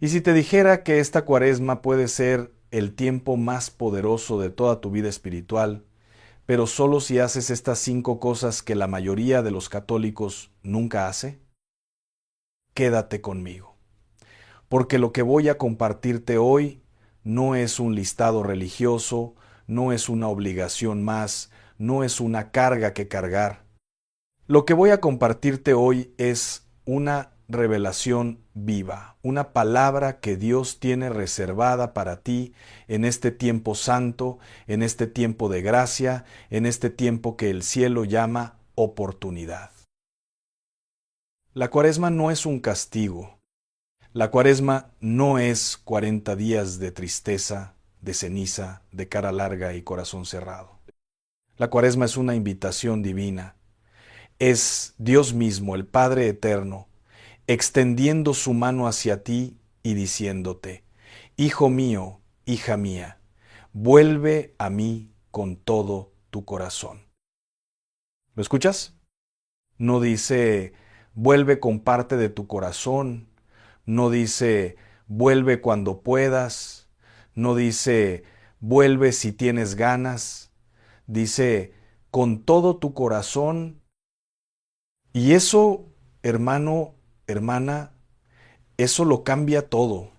Y si te dijera que esta cuaresma puede ser el tiempo más poderoso de toda tu vida espiritual, pero solo si haces estas 5 cosas que la mayoría de los católicos nunca hace, quédate conmigo, porque lo que voy a compartirte hoy no es un listado religioso, no es una obligación más, no es una carga que cargar. Lo que voy a compartirte hoy es una revelación viva, una palabra que Dios tiene reservada para ti en este tiempo santo, en este tiempo de gracia, en este tiempo que el cielo llama oportunidad. La cuaresma no es un castigo. La cuaresma no es 40 días de tristeza, de ceniza, de cara larga y corazón cerrado. La cuaresma es una invitación divina. Es Dios mismo, el Padre Eterno, extendiendo su mano hacia ti y diciéndote: Hijo mío, hija mía, vuelve a mí con todo tu corazón. ¿Lo escuchas? No dice: vuelve con parte de tu corazón. No dice: vuelve cuando puedas. No dice: vuelve si tienes ganas. Dice: con todo tu corazón. Y eso, hermano, hermana, eso lo cambia todo.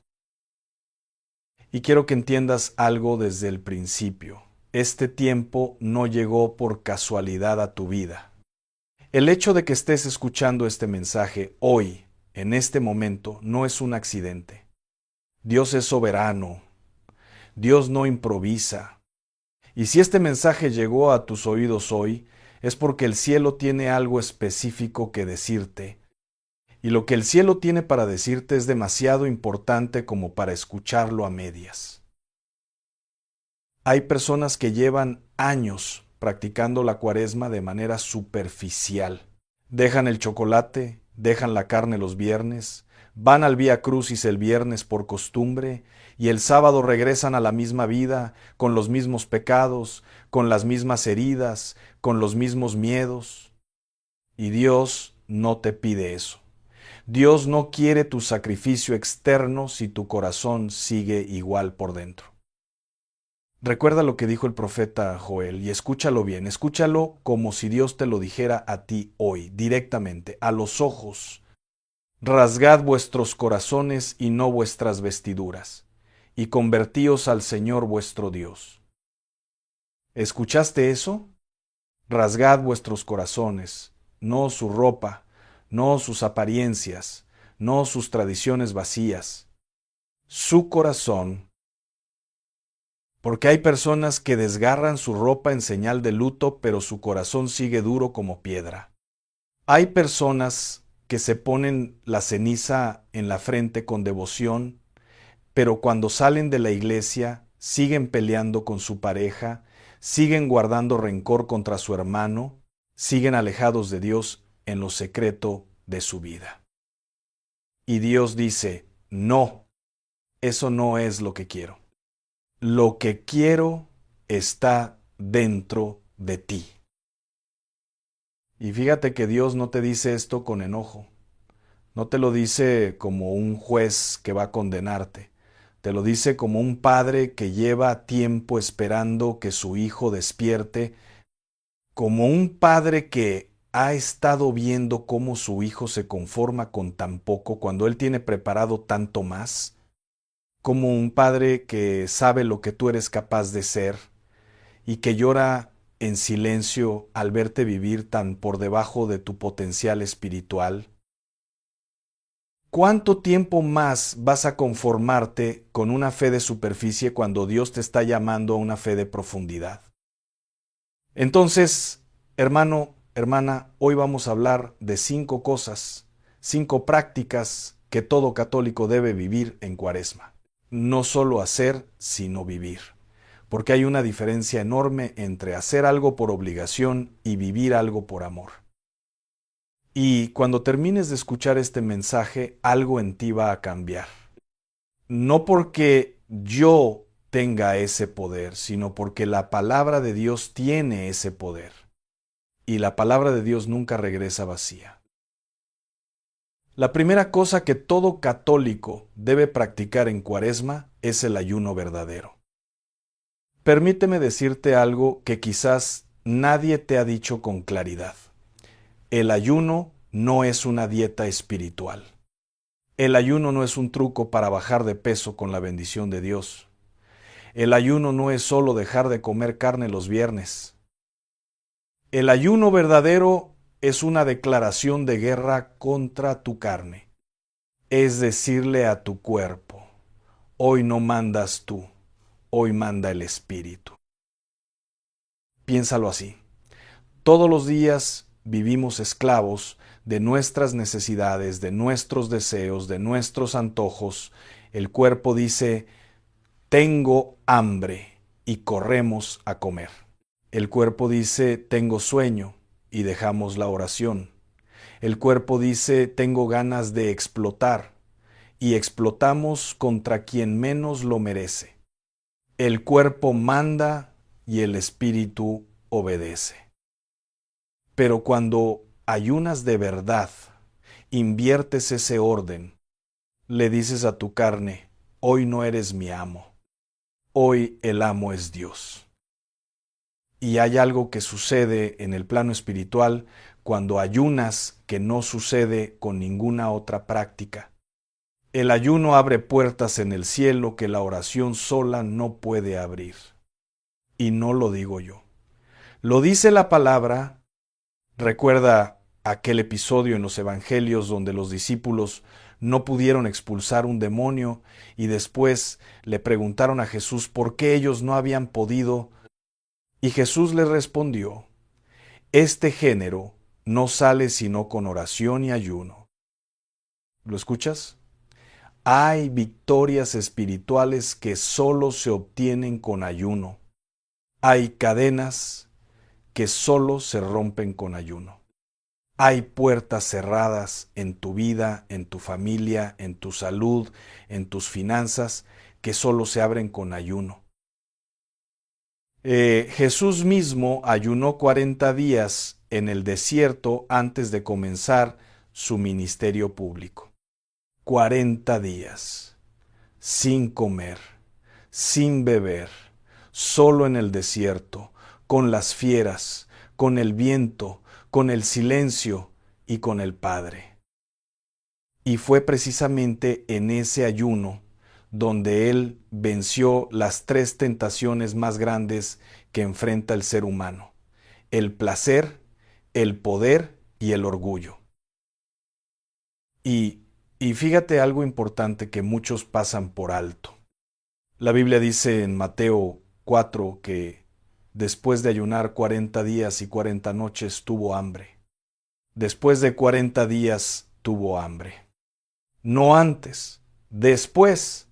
Y quiero que entiendas algo desde el principio. Este tiempo no llegó por casualidad a tu vida. El hecho de que estés escuchando este mensaje hoy, en este momento, no es un accidente. Dios es soberano. Dios no improvisa. Y si este mensaje llegó a tus oídos hoy, es porque el cielo tiene algo específico que decirte. Y lo que el cielo tiene para decirte es demasiado importante como para escucharlo a medias. Hay personas que llevan años practicando la cuaresma de manera superficial. Dejan el chocolate, dejan la carne los viernes, van al Vía Crucis el viernes por costumbre y el sábado regresan a la misma vida, con los mismos pecados, con las mismas heridas, con los mismos miedos. Y Dios no te pide eso. Dios no quiere tu sacrificio externo si tu corazón sigue igual por dentro. Recuerda lo que dijo el profeta Joel y escúchalo bien, escúchalo como si Dios te lo dijera a ti hoy, directamente, a los ojos. Rasgad vuestros corazones y no vuestras vestiduras, y convertíos al Señor vuestro Dios. ¿Escuchaste eso? Rasgad vuestros corazones, no su ropa, no sus apariencias, no sus tradiciones vacías, su corazón. Porque hay personas que desgarran su ropa en señal de luto, pero su corazón sigue duro como piedra. Hay personas que se ponen la ceniza en la frente con devoción, pero cuando salen de la iglesia siguen peleando con su pareja, siguen guardando rencor contra su hermano, siguen alejados de Dios en lo secreto de su vida. Y Dios dice: no, eso no es lo que quiero. Lo que quiero está dentro de ti. Y fíjate que Dios no te dice esto con enojo, no te lo dice como un juez que va a condenarte, te lo dice como un padre que lleva tiempo esperando que su hijo despierte, como un padre que ha estado viendo cómo su hijo se conforma con tan poco cuando él tiene preparado tanto más, como un padre que sabe lo que tú eres capaz de ser y que llora en silencio al verte vivir tan por debajo de tu potencial espiritual. ¿Cuánto tiempo más vas a conformarte con una fe de superficie cuando Dios te está llamando a una fe de profundidad? Entonces, hermano, hermana, hoy vamos a hablar de 5 cosas, 5 prácticas que todo católico debe vivir en Cuaresma. No solo hacer, sino vivir. Porque hay una diferencia enorme entre hacer algo por obligación y vivir algo por amor. Y cuando termines de escuchar este mensaje, algo en ti va a cambiar. No porque yo tenga ese poder, sino porque la palabra de Dios tiene ese poder. Y la palabra de Dios nunca regresa vacía. La primera cosa que todo católico debe practicar en Cuaresma es el ayuno verdadero. Permíteme decirte algo que quizás nadie te ha dicho con claridad. El ayuno no es una dieta espiritual. El ayuno no es un truco para bajar de peso con la bendición de Dios. El ayuno no es solo dejar de comer carne los viernes. El ayuno verdadero es una declaración de guerra contra tu carne. Es decirle a tu cuerpo, hoy no mandas tú, hoy manda el Espíritu. Piénsalo así. Todos los días vivimos esclavos de nuestras necesidades, de nuestros deseos, de nuestros antojos. El cuerpo dice, tengo hambre y corremos a comer. El cuerpo dice, tengo sueño y dejamos la oración. El cuerpo dice, tengo ganas de explotar y explotamos contra quien menos lo merece. El cuerpo manda y el espíritu obedece. Pero cuando ayunas de verdad, inviertes ese orden, le dices a tu carne, hoy no eres mi amo, hoy el amo es Dios. Y hay algo que sucede en el plano espiritual cuando ayunas que no sucede con ninguna otra práctica. El ayuno abre puertas en el cielo que la oración sola no puede abrir. Y no lo digo yo. Lo dice la palabra. Recuerda aquel episodio en los Evangelios donde los discípulos no pudieron expulsar un demonio y después le preguntaron a Jesús por qué ellos no habían podido. Y Jesús les respondió, este género no sale sino con oración y ayuno. ¿Lo escuchas? Hay victorias espirituales que solo se obtienen con ayuno. Hay cadenas que solo se rompen con ayuno. Hay puertas cerradas en tu vida, en tu familia, en tu salud, en tus finanzas, que solo se abren con ayuno. Jesús mismo ayunó 40 días en el desierto antes de comenzar su ministerio público. 40 días, sin comer, sin beber, solo en el desierto, con las fieras, con el viento, con el silencio y con el Padre. Y fue precisamente en ese ayuno donde Él venció las 3 tentaciones más grandes que enfrenta el ser humano: el placer, el poder y el orgullo. Y fíjate algo importante que muchos pasan por alto. La Biblia dice en Mateo 4 que después de ayunar 40 días y 40 noches tuvo hambre. Después de 40 días tuvo hambre. No antes, después.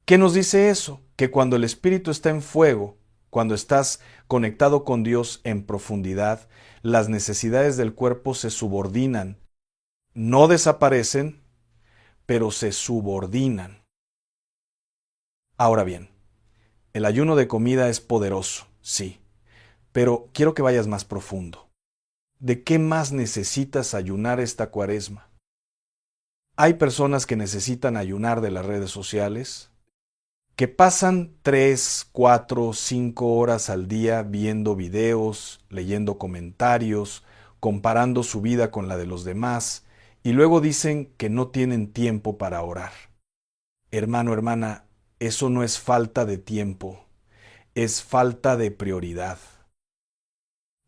¿Qué nos dice eso? Que cuando el Espíritu está en fuego, cuando estás conectado con Dios en profundidad, las necesidades del cuerpo se subordinan. No desaparecen, pero se subordinan. Ahora bien, el ayuno de comida es poderoso, sí, pero quiero que vayas más profundo. ¿De qué más necesitas ayunar esta Cuaresma? Hay personas que necesitan ayunar de las redes sociales, que pasan 3, 4, 5 horas al día viendo videos, leyendo comentarios, comparando su vida con la de los demás, y luego dicen que no tienen tiempo para orar. Hermano, hermana, eso no es falta de tiempo, es falta de prioridad.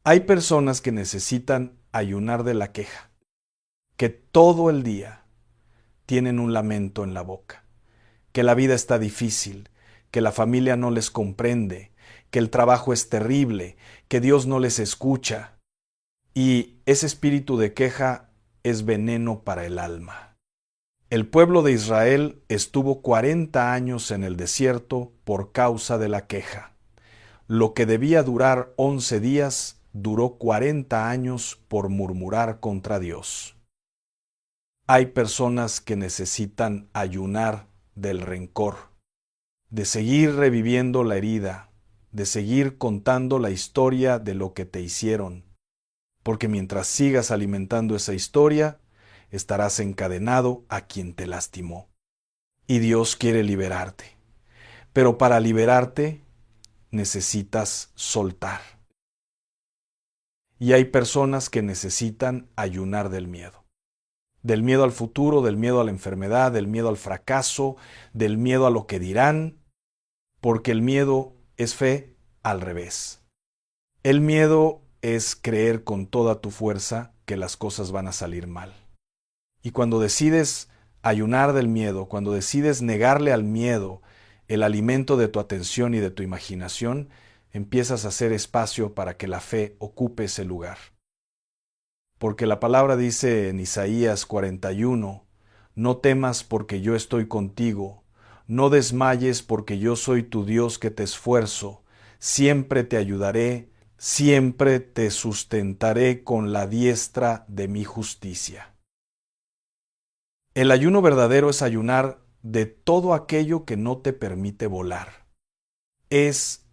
Hay personas que necesitan ayunar de la queja, que todo el día tienen un lamento en la boca, que la vida está difícil, que la familia no les comprende, que el trabajo es terrible, que Dios no les escucha. Y ese espíritu de queja es veneno para el alma. El pueblo de Israel estuvo 40 años en el desierto por causa de la queja. Lo que debía durar 11 días duró 40 años por murmurar contra Dios. Hay personas que necesitan ayunar del rencor, de seguir reviviendo la herida, de seguir contando la historia de lo que te hicieron, porque mientras sigas alimentando esa historia, estarás encadenado a quien te lastimó. Y Dios quiere liberarte. Pero para liberarte necesitas soltar. Y hay personas que necesitan ayunar del miedo. Del miedo al futuro, del miedo a la enfermedad, del miedo al fracaso, del miedo a lo que dirán, porque el miedo es fe al revés. El miedo es creer con toda tu fuerza que las cosas van a salir mal. Y cuando decides ayunar del miedo, cuando decides negarle al miedo el alimento de tu atención y de tu imaginación, empiezas a hacer espacio para que la fe ocupe ese lugar. Porque la palabra dice en Isaías 41, no temas porque yo estoy contigo, no desmayes porque yo soy tu Dios que te esfuerzo, siempre te ayudaré, siempre te sustentaré con la diestra de mi justicia. El ayuno verdadero es ayunar de todo aquello que no te permite volar. Es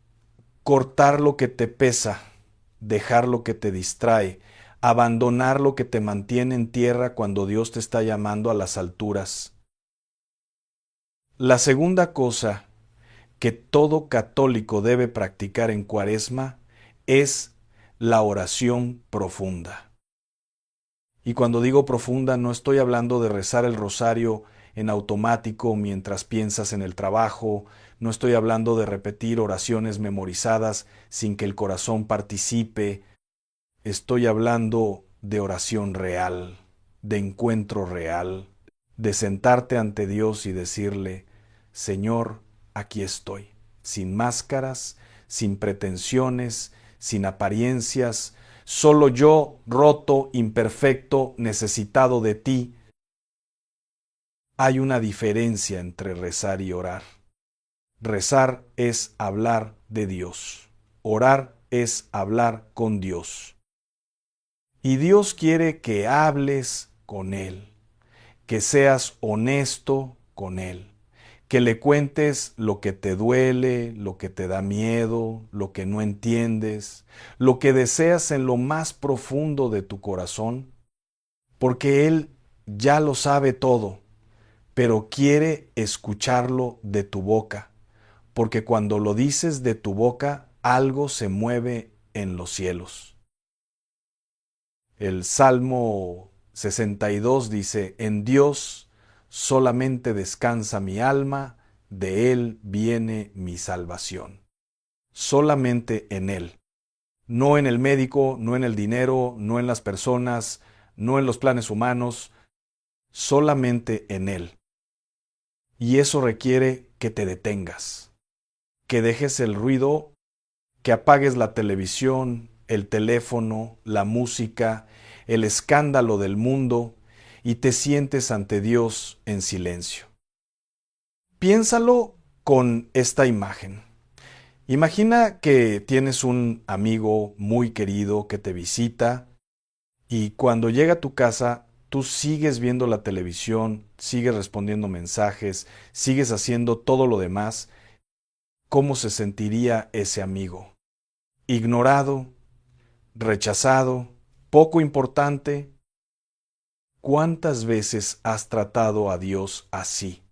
cortar lo que te pesa, dejar lo que te distrae, abandonar lo que te mantiene en tierra cuando Dios te está llamando a las alturas. La segunda cosa que todo católico debe practicar en Cuaresma es la oración profunda. Y cuando digo profunda, no estoy hablando de rezar el rosario en automático mientras piensas en el trabajo, no estoy hablando de repetir oraciones memorizadas sin que el corazón participe, estoy hablando de oración real, de encuentro real, de sentarte ante Dios y decirle, Señor, aquí estoy, sin máscaras, sin pretensiones, sin apariencias, solo yo, roto, imperfecto, necesitado de ti. Hay una diferencia entre rezar y orar. Rezar es hablar de Dios. Orar es hablar con Dios. Y Dios quiere que hables con Él, que seas honesto con Él, que le cuentes lo que te duele, lo que te da miedo, lo que no entiendes, lo que deseas en lo más profundo de tu corazón, porque Él ya lo sabe todo, pero quiere escucharlo de tu boca, porque cuando lo dices de tu boca, algo se mueve en los cielos. El Salmo 62 dice, en Dios solamente descansa mi alma, de Él viene mi salvación. Solamente en Él. No en el médico, no en el dinero, no en las personas, no en los planes humanos, solamente en Él. Y eso requiere que te detengas, que dejes el ruido, que apagues la televisión, el teléfono, la música, el escándalo del mundo y te sientes ante Dios en silencio. Piénsalo con esta imagen. Imagina que tienes un amigo muy querido que te visita y cuando llega a tu casa tú sigues viendo la televisión, sigues respondiendo mensajes, sigues haciendo todo lo demás. ¿Cómo se sentiría ese amigo? Ignorado, rechazado, poco importante. ¿Cuántas veces has tratado a Dios así?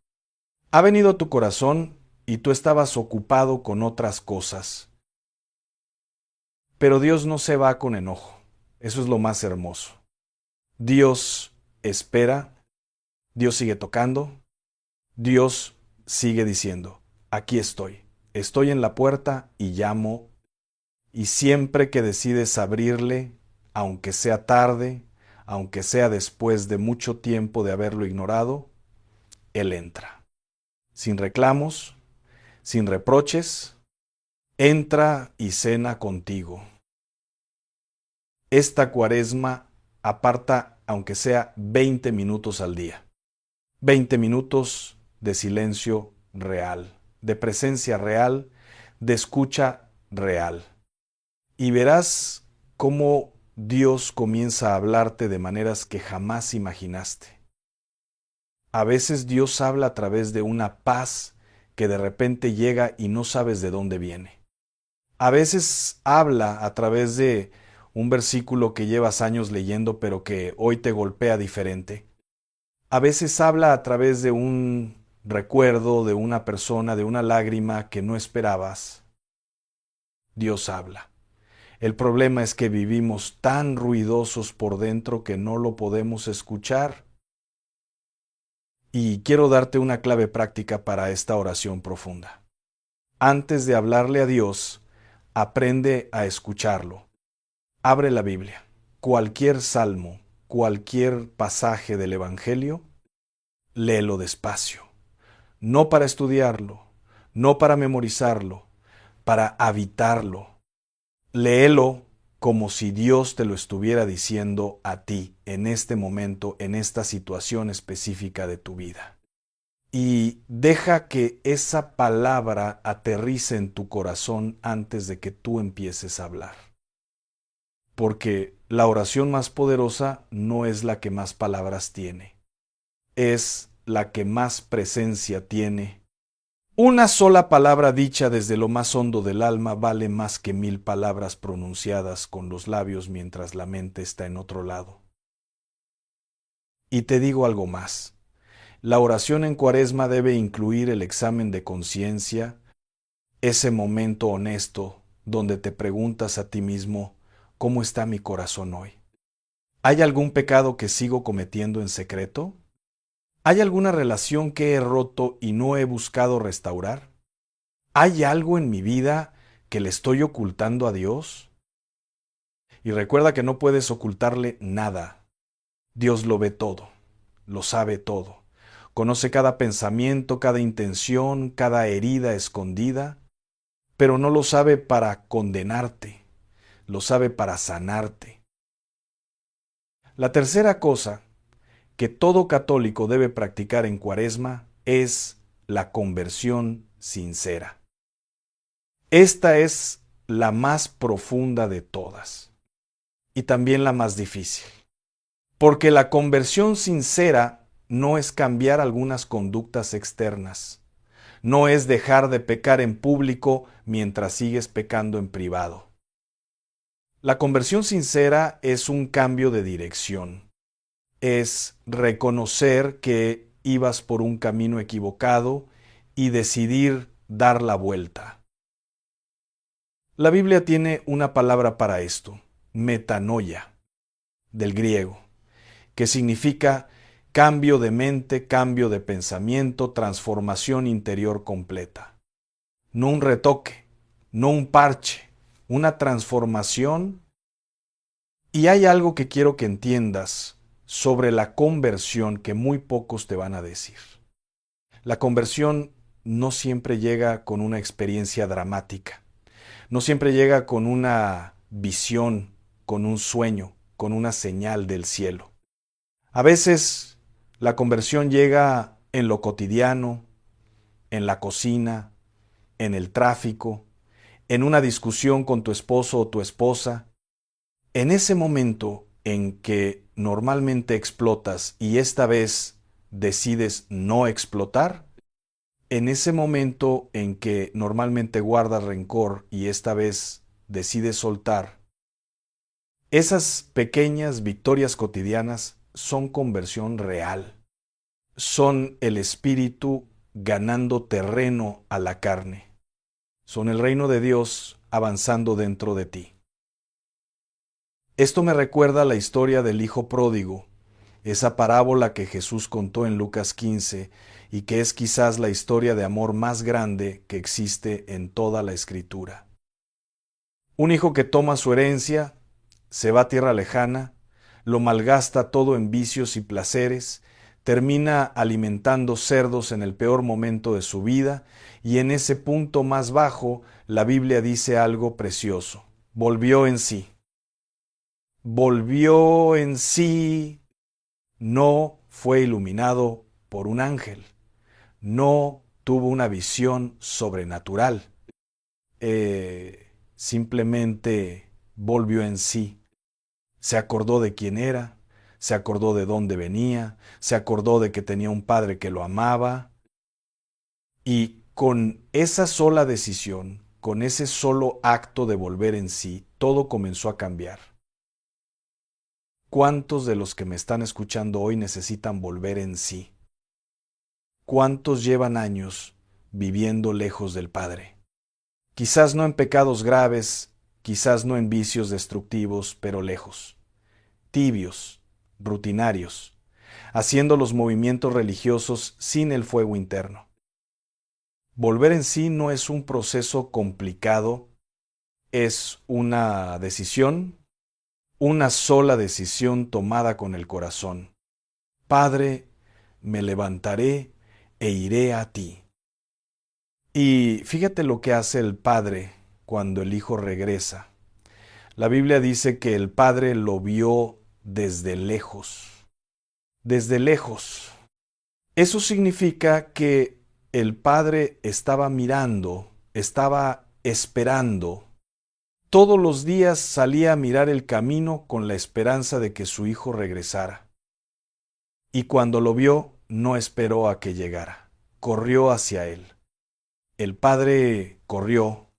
Ha venido a tu corazón y tú estabas ocupado con otras cosas. Pero Dios no se va con enojo. Eso es lo más hermoso. Dios espera, Dios sigue tocando, Dios sigue diciendo, aquí estoy en la puerta y llamo, y siempre que decides abrirle, aunque sea tarde, aunque sea después de mucho tiempo de haberlo ignorado, Él entra. Sin reclamos, sin reproches, entra y cena contigo. Esta Cuaresma aparta, aunque sea 20 minutos al día. 20 minutos de silencio real, de presencia real, de escucha real. Y verás cómo Dios comienza a hablarte de maneras que jamás imaginaste. A veces Dios habla a través de una paz que de repente llega y no sabes de dónde viene. A veces habla a través de un versículo que llevas años leyendo pero que hoy te golpea diferente. A veces habla a través de un recuerdo, de una persona, de una lágrima que no esperabas. Dios habla. El problema es que vivimos tan ruidosos por dentro que no lo podemos escuchar. Y quiero darte una clave práctica para esta oración profunda. Antes de hablarle a Dios, aprende a escucharlo. Abre la Biblia. Cualquier salmo, cualquier pasaje del Evangelio, léelo despacio. No para estudiarlo, no para memorizarlo, para habitarlo. Léelo como si Dios te lo estuviera diciendo a ti en este momento, en esta situación específica de tu vida. Y deja que esa palabra aterrice en tu corazón antes de que tú empieces a hablar. Porque la oración más poderosa no es la que más palabras tiene, es la que más presencia tiene. Una sola palabra dicha desde lo más hondo del alma vale más que 1000 palabras pronunciadas con los labios mientras la mente está en otro lado. Y te digo algo más. La oración en Cuaresma debe incluir el examen de conciencia, ese momento honesto donde te preguntas a ti mismo, ¿cómo está mi corazón hoy? ¿Hay algún pecado que sigo cometiendo en secreto? ¿Hay alguna relación que he roto y no he buscado restaurar? ¿Hay algo en mi vida que le estoy ocultando a Dios? Y recuerda que no puedes ocultarle nada. Dios lo ve todo, lo sabe todo. Conoce cada pensamiento, cada intención, cada herida escondida, pero no lo sabe para condenarte, lo sabe para sanarte. La tercera cosa que todo católico debe practicar en Cuaresma es la conversión sincera. Esta es la más profunda de todas y también la más difícil, porque la conversión sincera no es cambiar algunas conductas externas, no es dejar de pecar en público mientras sigues pecando en privado. La conversión sincera es un cambio de dirección, es reconocer que ibas por un camino equivocado y decidir dar la vuelta. La Biblia tiene una palabra para esto, metanoia, del griego, que significa cambio de mente, cambio de pensamiento, transformación interior completa. No un retoque, no un parche, una transformación. Y hay algo que quiero que entiendas sobre la conversión que muy pocos te van a decir. La conversión no siempre llega con una experiencia dramática. No siempre llega con una visión, con un sueño, con una señal del cielo. A veces la conversión llega en lo cotidiano, en la cocina, en el tráfico, en una discusión con tu esposo o tu esposa. En ese momento en que normalmente explotas y esta vez decides no explotar, en ese momento en que normalmente guardas rencor y esta vez decides soltar, esas pequeñas victorias cotidianas son conversión real. Son el espíritu ganando terreno a la carne. Son el reino de Dios avanzando dentro de ti. Esto me recuerda la historia del hijo pródigo, esa parábola que Jesús contó en Lucas 15 y que es quizás la historia de amor más grande que existe en toda la Escritura. Un hijo que toma su herencia, se va a tierra lejana, lo malgasta todo en vicios y placeres, termina alimentando cerdos en el peor momento de su vida y en ese punto más bajo la Biblia dice algo precioso. Volvió en sí. Volvió en sí. No fue iluminado por un ángel. No tuvo una visión sobrenatural. Simplemente volvió en sí. Se acordó de quién era, se acordó de dónde venía, se acordó de que tenía un padre que lo amaba. Y con esa sola decisión, con ese solo acto de volver en sí, todo comenzó a cambiar. ¿Cuántos de los que me están escuchando hoy necesitan volver en sí? ¿Cuántos llevan años viviendo lejos del Padre? Quizás no en pecados graves, quizás no en vicios destructivos, pero lejos, tibios, rutinarios, haciendo los movimientos religiosos sin el fuego interno. Volver en sí no es un proceso complicado, es una decisión, una sola decisión tomada con el corazón. Padre, me levantaré e iré a ti. Y fíjate lo que hace el Padre cuando el Hijo regresa. La Biblia dice que el Padre lo vio desde lejos. Desde lejos. Eso significa que el Padre estaba mirando, estaba esperando. Todos los días salía a mirar el camino con la esperanza de que su Hijo regresara. Y cuando lo vio, no esperó a que llegara. Corrió hacia él. El Padre corrió.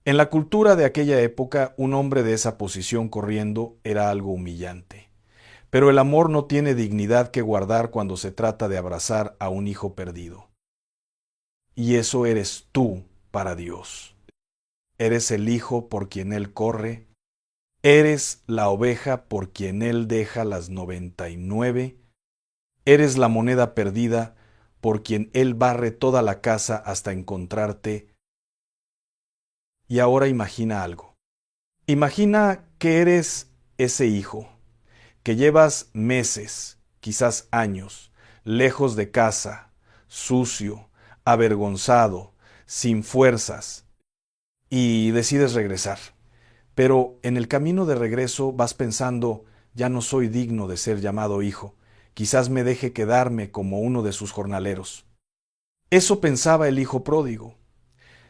En la cultura de aquella época, un hombre de esa posición corriendo era algo humillante. Pero el amor no tiene dignidad que guardar cuando se trata de abrazar a un hijo perdido. Y eso eres tú para Dios. Eres el hijo por quien Él corre. Eres la oveja por quien Él deja las 99. Eres la moneda perdida por quien Él barre toda la casa hasta encontrarte. Y ahora imagina algo. Imagina que eres ese hijo, que llevas meses, quizás años, lejos de casa, sucio, avergonzado, sin fuerzas, y decides regresar. Pero en el camino de regreso vas pensando, ya no soy digno de ser llamado hijo, quizás me deje quedarme como uno de sus jornaleros. Eso pensaba el hijo pródigo.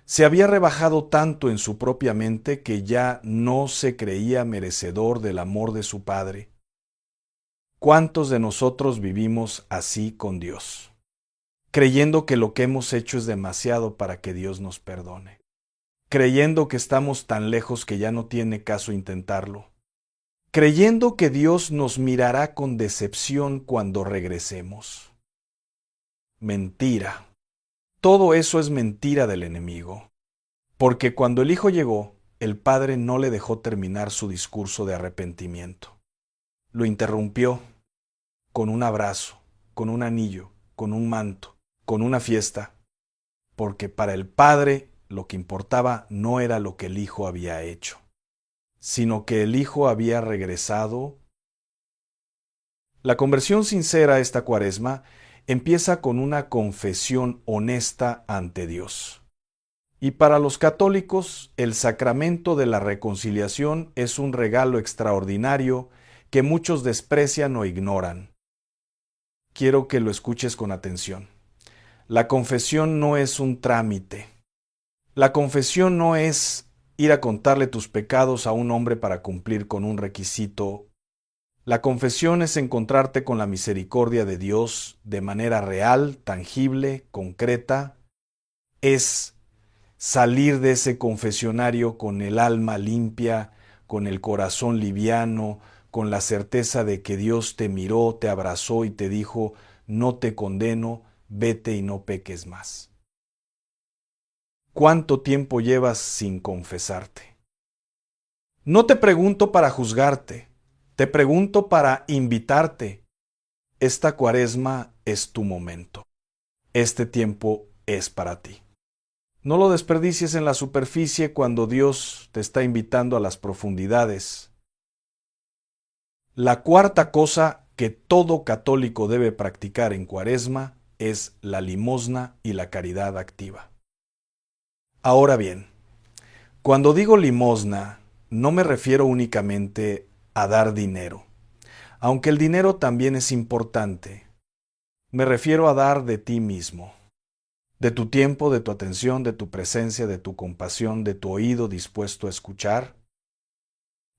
Se había rebajado tanto en su propia mente que ya no se creía merecedor del amor de su Padre. ¿Cuántos de nosotros vivimos así con Dios? Creyendo que lo que hemos hecho es demasiado para que Dios nos perdone. Creyendo que estamos tan lejos que ya no tiene caso intentarlo. Creyendo que Dios nos mirará con decepción cuando regresemos. Mentira. Todo eso es mentira del enemigo. Porque cuando el Hijo llegó, el Padre no le dejó terminar su discurso de arrepentimiento. Lo interrumpió con un abrazo, con un anillo, con un manto, con una fiesta. Porque para el Padre lo que importaba no era lo que el Hijo había hecho, sino que el Hijo había regresado. La conversión sincera esta Cuaresma empieza con una confesión honesta ante Dios. Y para los católicos, el sacramento de la reconciliación es un regalo extraordinario que muchos desprecian o ignoran. Quiero que lo escuches con atención. La confesión no es un trámite. La confesión no es ir a contarle tus pecados a un hombre para cumplir con un requisito. La confesión es encontrarte con la misericordia de Dios de manera real, tangible, concreta. Es salir de ese confesionario con el alma limpia, con el corazón liviano, con la certeza de que Dios te miró, te abrazó y te dijo, no te condeno, vete y no peques más. ¿Cuánto tiempo llevas sin confesarte? No te pregunto para juzgarte, te pregunto para invitarte. Esta Cuaresma es tu momento. Este tiempo es para ti. No lo desperdicies en la superficie cuando Dios te está invitando a las profundidades. La cuarta cosa que todo católico debe practicar en Cuaresma es la limosna y la caridad activa. Ahora bien, cuando digo limosna, no me refiero únicamente a dar dinero, aunque el dinero también es importante. Me refiero a dar de ti mismo. De tu tiempo, de tu atención, de tu presencia, de tu compasión, de tu oído dispuesto a escuchar.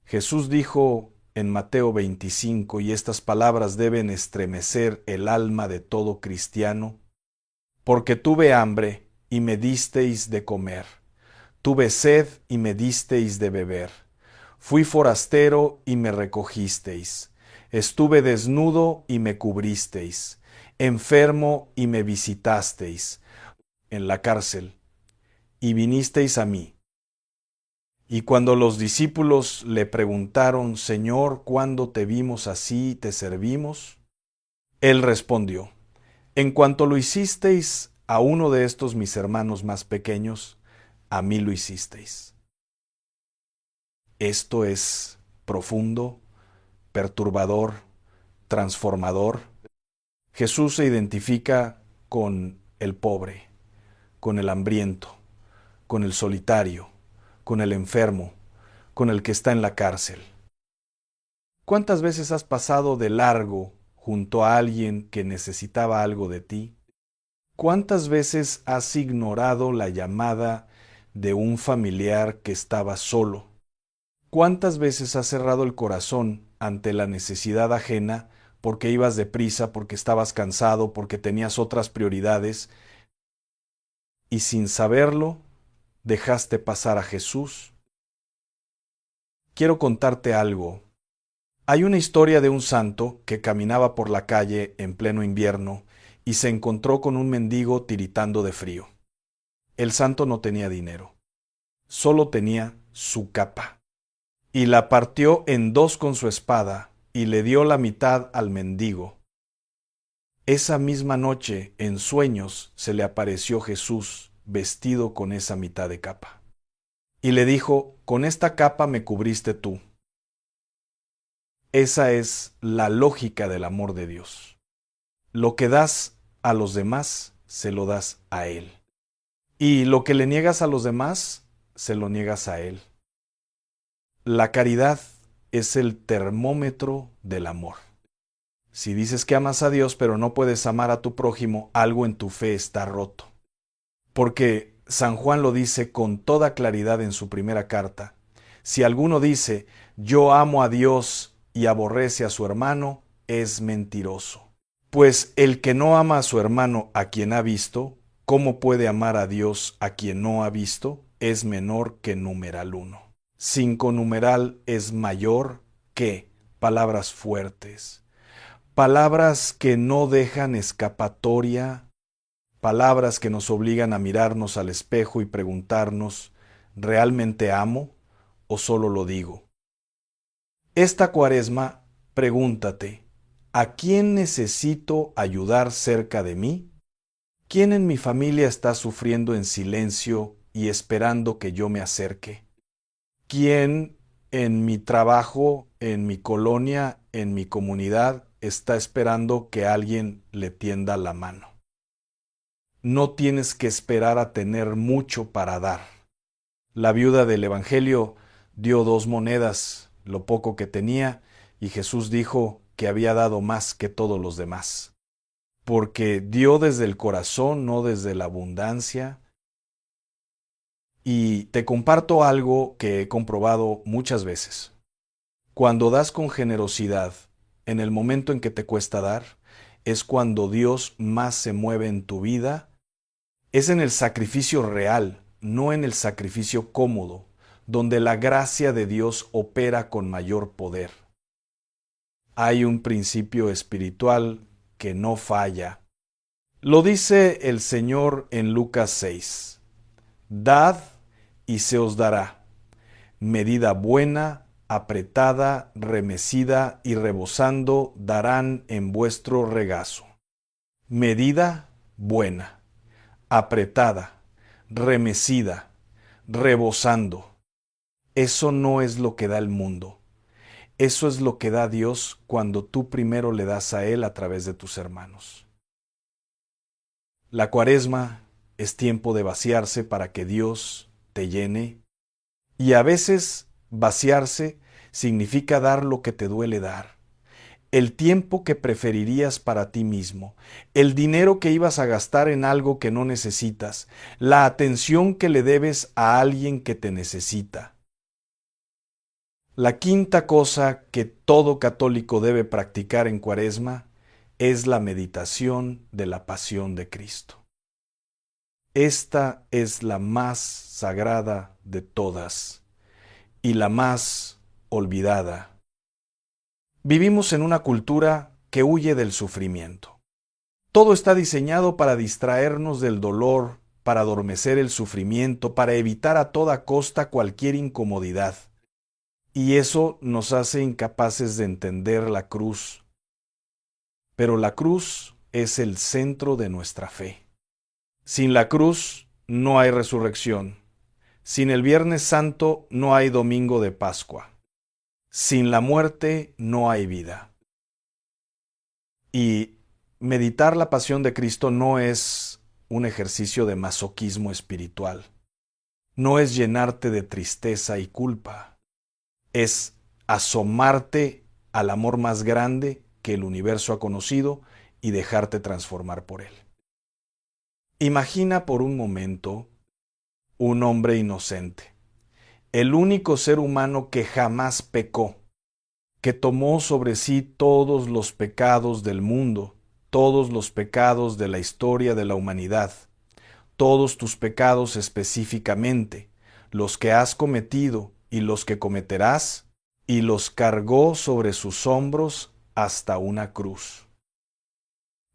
Jesús dijo en Mateo 25, y estas palabras deben estremecer el alma de todo cristiano, porque tuve hambre y me disteis de comer, tuve sed y me disteis de beber, fui forastero y me recogisteis, Estuve desnudo y me cubristeis, enfermo y me visitasteis, en la cárcel, y vinisteis a mí. Y cuando los discípulos le preguntaron, Señor, ¿cuándo te vimos así y te servimos? Él respondió, en cuanto lo hicisteis a uno de estos mis hermanos más pequeños, a mí lo hicisteis. Esto es profundo, perturbador, transformador. Jesús se identifica con el pobre, con el hambriento, con el solitario, con el enfermo, con el que está en la cárcel. ¿Cuántas veces has pasado de largo junto a alguien que necesitaba algo de ti? ¿Cuántas veces has ignorado la llamada de un familiar que estaba solo? ¿Cuántas veces has cerrado el corazón ante la necesidad ajena porque ibas deprisa, porque estabas cansado, porque tenías otras prioridades y sin saberlo dejaste pasar a Jesús? Quiero contarte algo. Hay una historia de un santo que caminaba por la calle en pleno invierno y se encontró con un mendigo tiritando de frío. El santo no tenía dinero, solo tenía su capa. Y la partió en dos con su espada y le dio la mitad al mendigo. Esa misma noche, en sueños, se le apareció Jesús vestido con esa mitad de capa. Y le dijo, con esta capa me cubriste tú. Esa es la lógica del amor de Dios. Lo que das a los demás, se lo das a Él. Y lo que le niegas a los demás, se lo niegas a Él. La caridad es el termómetro del amor. Si dices que amas a Dios pero no puedes amar a tu prójimo, algo en tu fe está roto. Porque San Juan lo dice con toda claridad en su primera carta. Si alguno dice, yo amo a Dios y aborrece a su hermano, es mentiroso. Pues el que no ama a su hermano a quien ha visto, ¿cómo puede amar a Dios a quien no ha visto? Es menor que numeral 1. 5 numeral es mayor que palabras fuertes, palabras que no dejan escapatoria, palabras que nos obligan a mirarnos al espejo y preguntarnos, ¿realmente amo o solo lo digo? Esta Cuaresma, pregúntate, ¿a quién necesito ayudar cerca de mí? ¿Quién en mi familia está sufriendo en silencio y esperando que yo me acerque? ¿Quién en mi trabajo, en mi colonia, en mi comunidad, está esperando que alguien le tienda la mano? No tienes que esperar a tener mucho para dar. La viuda del Evangelio dio 2 monedas, lo poco que tenía, y Jesús dijo que había dado más que todos los demás. Porque dio desde el corazón, no desde la abundancia. Y te comparto algo que he comprobado muchas veces. Cuando das con generosidad, en el momento en que te cuesta dar, es cuando Dios más se mueve en tu vida. Es en el sacrificio real, no en el sacrificio cómodo, donde la gracia de Dios opera con mayor poder. Hay un principio espiritual que no falla. Lo dice el Señor en Lucas 6. Dad y se os dará. Medida buena, apretada, remecida y rebosando darán en vuestro regazo. Medida buena, apretada, remecida, rebosando. Eso no es lo que da el mundo. Eso es lo que da Dios cuando tú primero le das a Él a través de tus hermanos. La Cuaresma es tiempo de vaciarse para que Dios te llene. Y a veces vaciarse significa dar lo que te duele dar. El tiempo que preferirías para ti mismo, el dinero que ibas a gastar en algo que no necesitas, la atención que le debes a alguien que te necesita. La quinta cosa que todo católico debe practicar en Cuaresma es la meditación de la pasión de Cristo. Esta es la más sagrada de todas y la más olvidada. Vivimos en una cultura que huye del sufrimiento. Todo está diseñado para distraernos del dolor, para adormecer el sufrimiento, para evitar a toda costa cualquier incomodidad. Y eso nos hace incapaces de entender la cruz. Pero la cruz es el centro de nuestra fe. Sin la cruz no hay resurrección. Sin el Viernes Santo no hay Domingo de Pascua. Sin la muerte no hay vida. Y meditar la pasión de Cristo no es un ejercicio de masoquismo espiritual. No es llenarte de tristeza y culpa. Es asomarte al amor más grande que el universo ha conocido y dejarte transformar por él. Imagina por un momento un hombre inocente, el único ser humano que jamás pecó, que tomó sobre sí todos los pecados del mundo, todos los pecados de la historia de la humanidad, todos tus pecados específicamente, los que has cometido y los que cometerás, y los cargó sobre sus hombros hasta una cruz.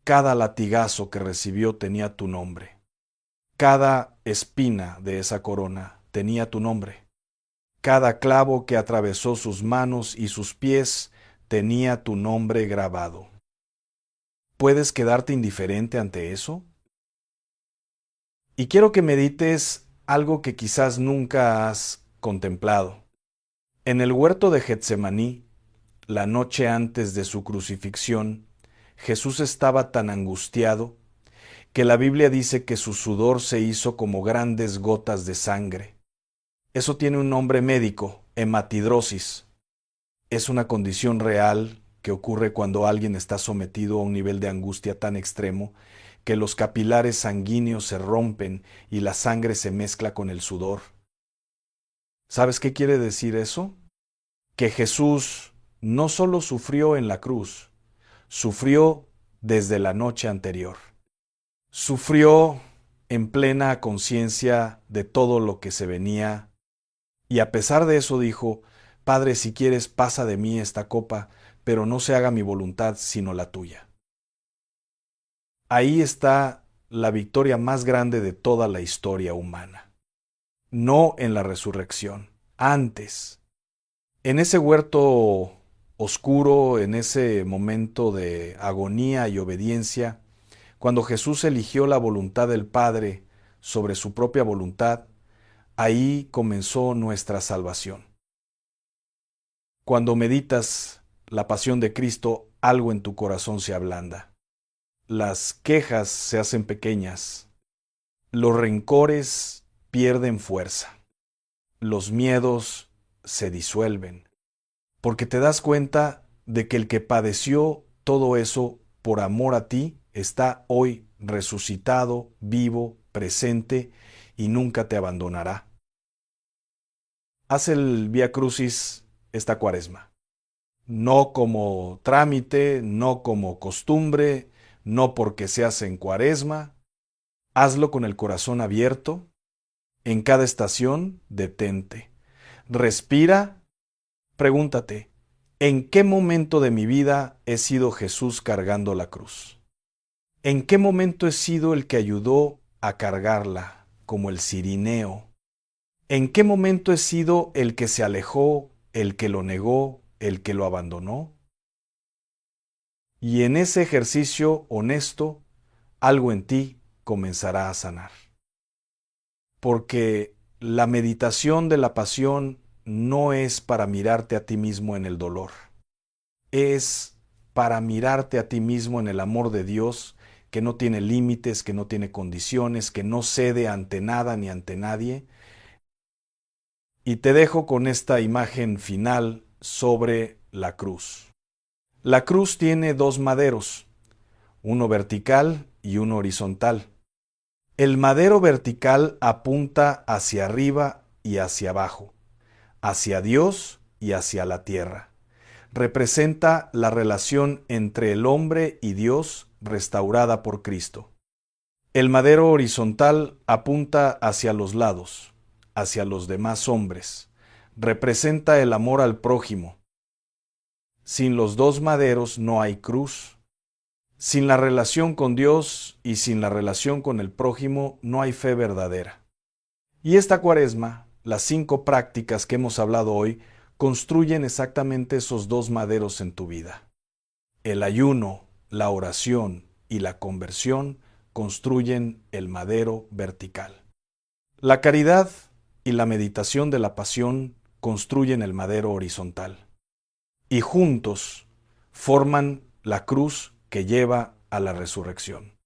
Cada latigazo que recibió tenía tu nombre. Cada espina de esa corona tenía tu nombre. Cada clavo que atravesó sus manos y sus pies tenía tu nombre grabado. ¿Puedes quedarte indiferente ante eso? Y quiero que medites algo que quizás nunca has contemplado. En el huerto de Getsemaní, la noche antes de su crucifixión, Jesús estaba tan angustiado que la Biblia dice que su sudor se hizo como grandes gotas de sangre. Eso tiene un nombre médico, hematidrosis. Es una condición real que ocurre cuando alguien está sometido a un nivel de angustia tan extremo que los capilares sanguíneos se rompen y la sangre se mezcla con el sudor. ¿Sabes qué quiere decir eso? Que Jesús no solo sufrió en la cruz, sufrió desde la noche anterior. Sufrió en plena conciencia de todo lo que se venía, y a pesar de eso dijo: Padre, si quieres, pasa de mí esta copa, pero no se haga mi voluntad sino la tuya. Ahí está la victoria más grande de toda la historia humana. No en la resurrección, antes. En ese huerto oscuro, en ese momento de agonía y obediencia, cuando Jesús eligió la voluntad del Padre sobre su propia voluntad, ahí comenzó nuestra salvación. Cuando meditas la pasión de Cristo, algo en tu corazón se ablanda. Las quejas se hacen pequeñas. Los rencores pierden fuerza. Los miedos se disuelven. Porque te das cuenta de que el que padeció todo eso por amor a ti está hoy resucitado, vivo, presente y nunca te abandonará. Haz el Vía Crucis esta Cuaresma. No como trámite, no como costumbre, no porque se hace en Cuaresma. Hazlo con el corazón abierto. En cada estación, detente. Respira. Pregúntate: ¿en qué momento de mi vida he sido Jesús cargando la cruz? ¿En qué momento he sido el que ayudó a cargarla, como el cirineo? ¿En qué momento he sido el que se alejó, el que lo negó, el que lo abandonó? Y en ese ejercicio honesto, algo en ti comenzará a sanar. Porque la meditación de la pasión no es para mirarte a ti mismo en el dolor. Es para mirarte a ti mismo en el amor de Dios, que no tiene límites, que no tiene condiciones, que no cede ante nada ni ante nadie. Y te dejo con esta imagen final sobre la cruz. La cruz tiene dos maderos, uno vertical y uno horizontal. El madero vertical apunta hacia arriba y hacia abajo, hacia Dios y hacia la tierra. Representa la relación entre el hombre y Dios restaurada por Cristo. El madero horizontal apunta hacia los lados, hacia los demás hombres. Representa el amor al prójimo. Sin los dos maderos no hay cruz. Sin la relación con Dios y sin la relación con el prójimo no hay fe verdadera. Y esta Cuaresma, las 5 prácticas que hemos hablado hoy, construyen exactamente esos dos maderos en tu vida. El ayuno, la oración y la conversión construyen el madero vertical. La caridad y la meditación de la pasión construyen el madero horizontal. Y juntos forman la cruz que lleva a la resurrección.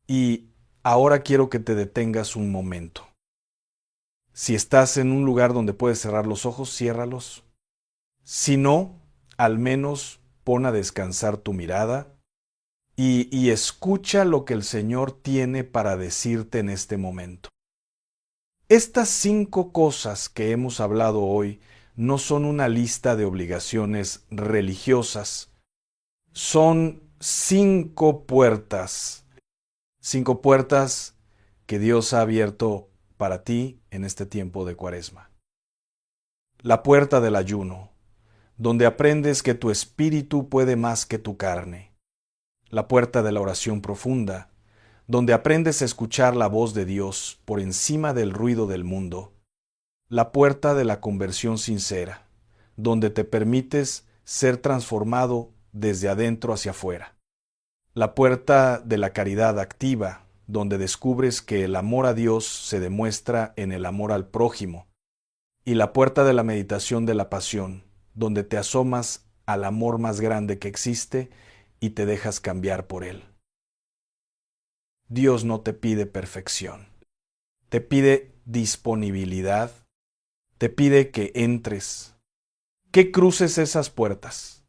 Y ahora quiero que te detengas un momento. Si estás en un lugar donde puedes cerrar los ojos, ciérralos. Si no, al menos pon a descansar tu mirada y escucha lo que el Señor tiene para decirte en este momento. Estas 5 cosas que hemos hablado hoy no son una lista de obligaciones religiosas. Son 5 puertas. 5 puertas que Dios ha abierto para ti en este tiempo de Cuaresma. La puerta del ayuno, donde aprendes que tu espíritu puede más que tu carne. La puerta de la oración profunda, donde aprendes a escuchar la voz de Dios por encima del ruido del mundo. La puerta de la conversión sincera, donde te permites ser transformado desde adentro hacia afuera. La puerta de la caridad activa, donde descubres que el amor a Dios se demuestra en el amor al prójimo. Y la puerta de la meditación de la pasión, donde te asomas al amor más grande que existe y te dejas cambiar por él. Dios no te pide perfección, te pide disponibilidad, te pide que entres, que cruces esas puertas,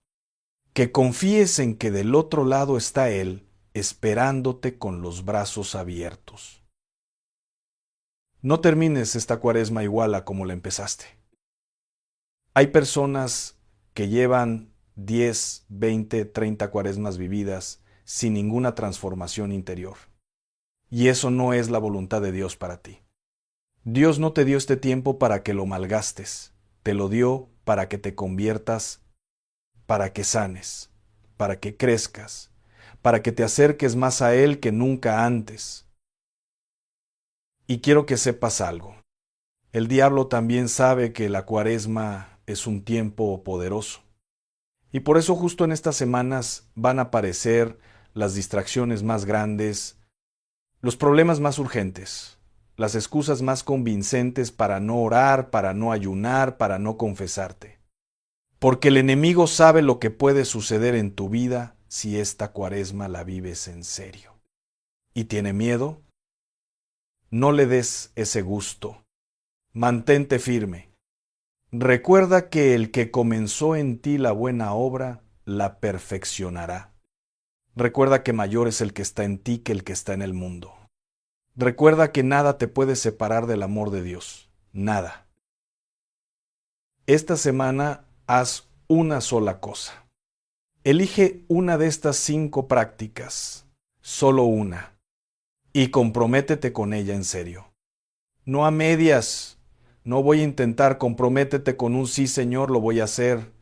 que confíes en que del otro lado está Él, esperándote con los brazos abiertos. No termines esta Cuaresma igual a como la empezaste. Hay personas que llevan 10, 20, 30 Cuaresmas vividas sin ninguna transformación interior. Y eso no es la voluntad de Dios para ti. Dios no te dio este tiempo para que lo malgastes, te lo dio para que te conviertas, para que sanes, para que crezcas, para que te acerques más a Él que nunca antes. Y quiero que sepas algo. El diablo también sabe que la Cuaresma es un tiempo poderoso. Y por eso justo en estas semanas van a aparecer las distracciones más grandes, los problemas más urgentes, las excusas más convincentes para no orar, para no ayunar, para no confesarte. Porque el enemigo sabe lo que puede suceder en tu vida si esta Cuaresma la vives en serio. ¿Y tiene miedo? No le des ese gusto. Mantente firme. Recuerda que el que comenzó en ti la buena obra, la perfeccionará. Recuerda que mayor es el que está en ti que el que está en el mundo. Recuerda que nada te puede separar del amor de Dios. Nada. Esta semana haz una sola cosa. Elige una de estas 5 prácticas, solo una, y comprométete con ella en serio. No a medias. No voy a intentar, comprométete con un sí, Señor, lo voy a hacer.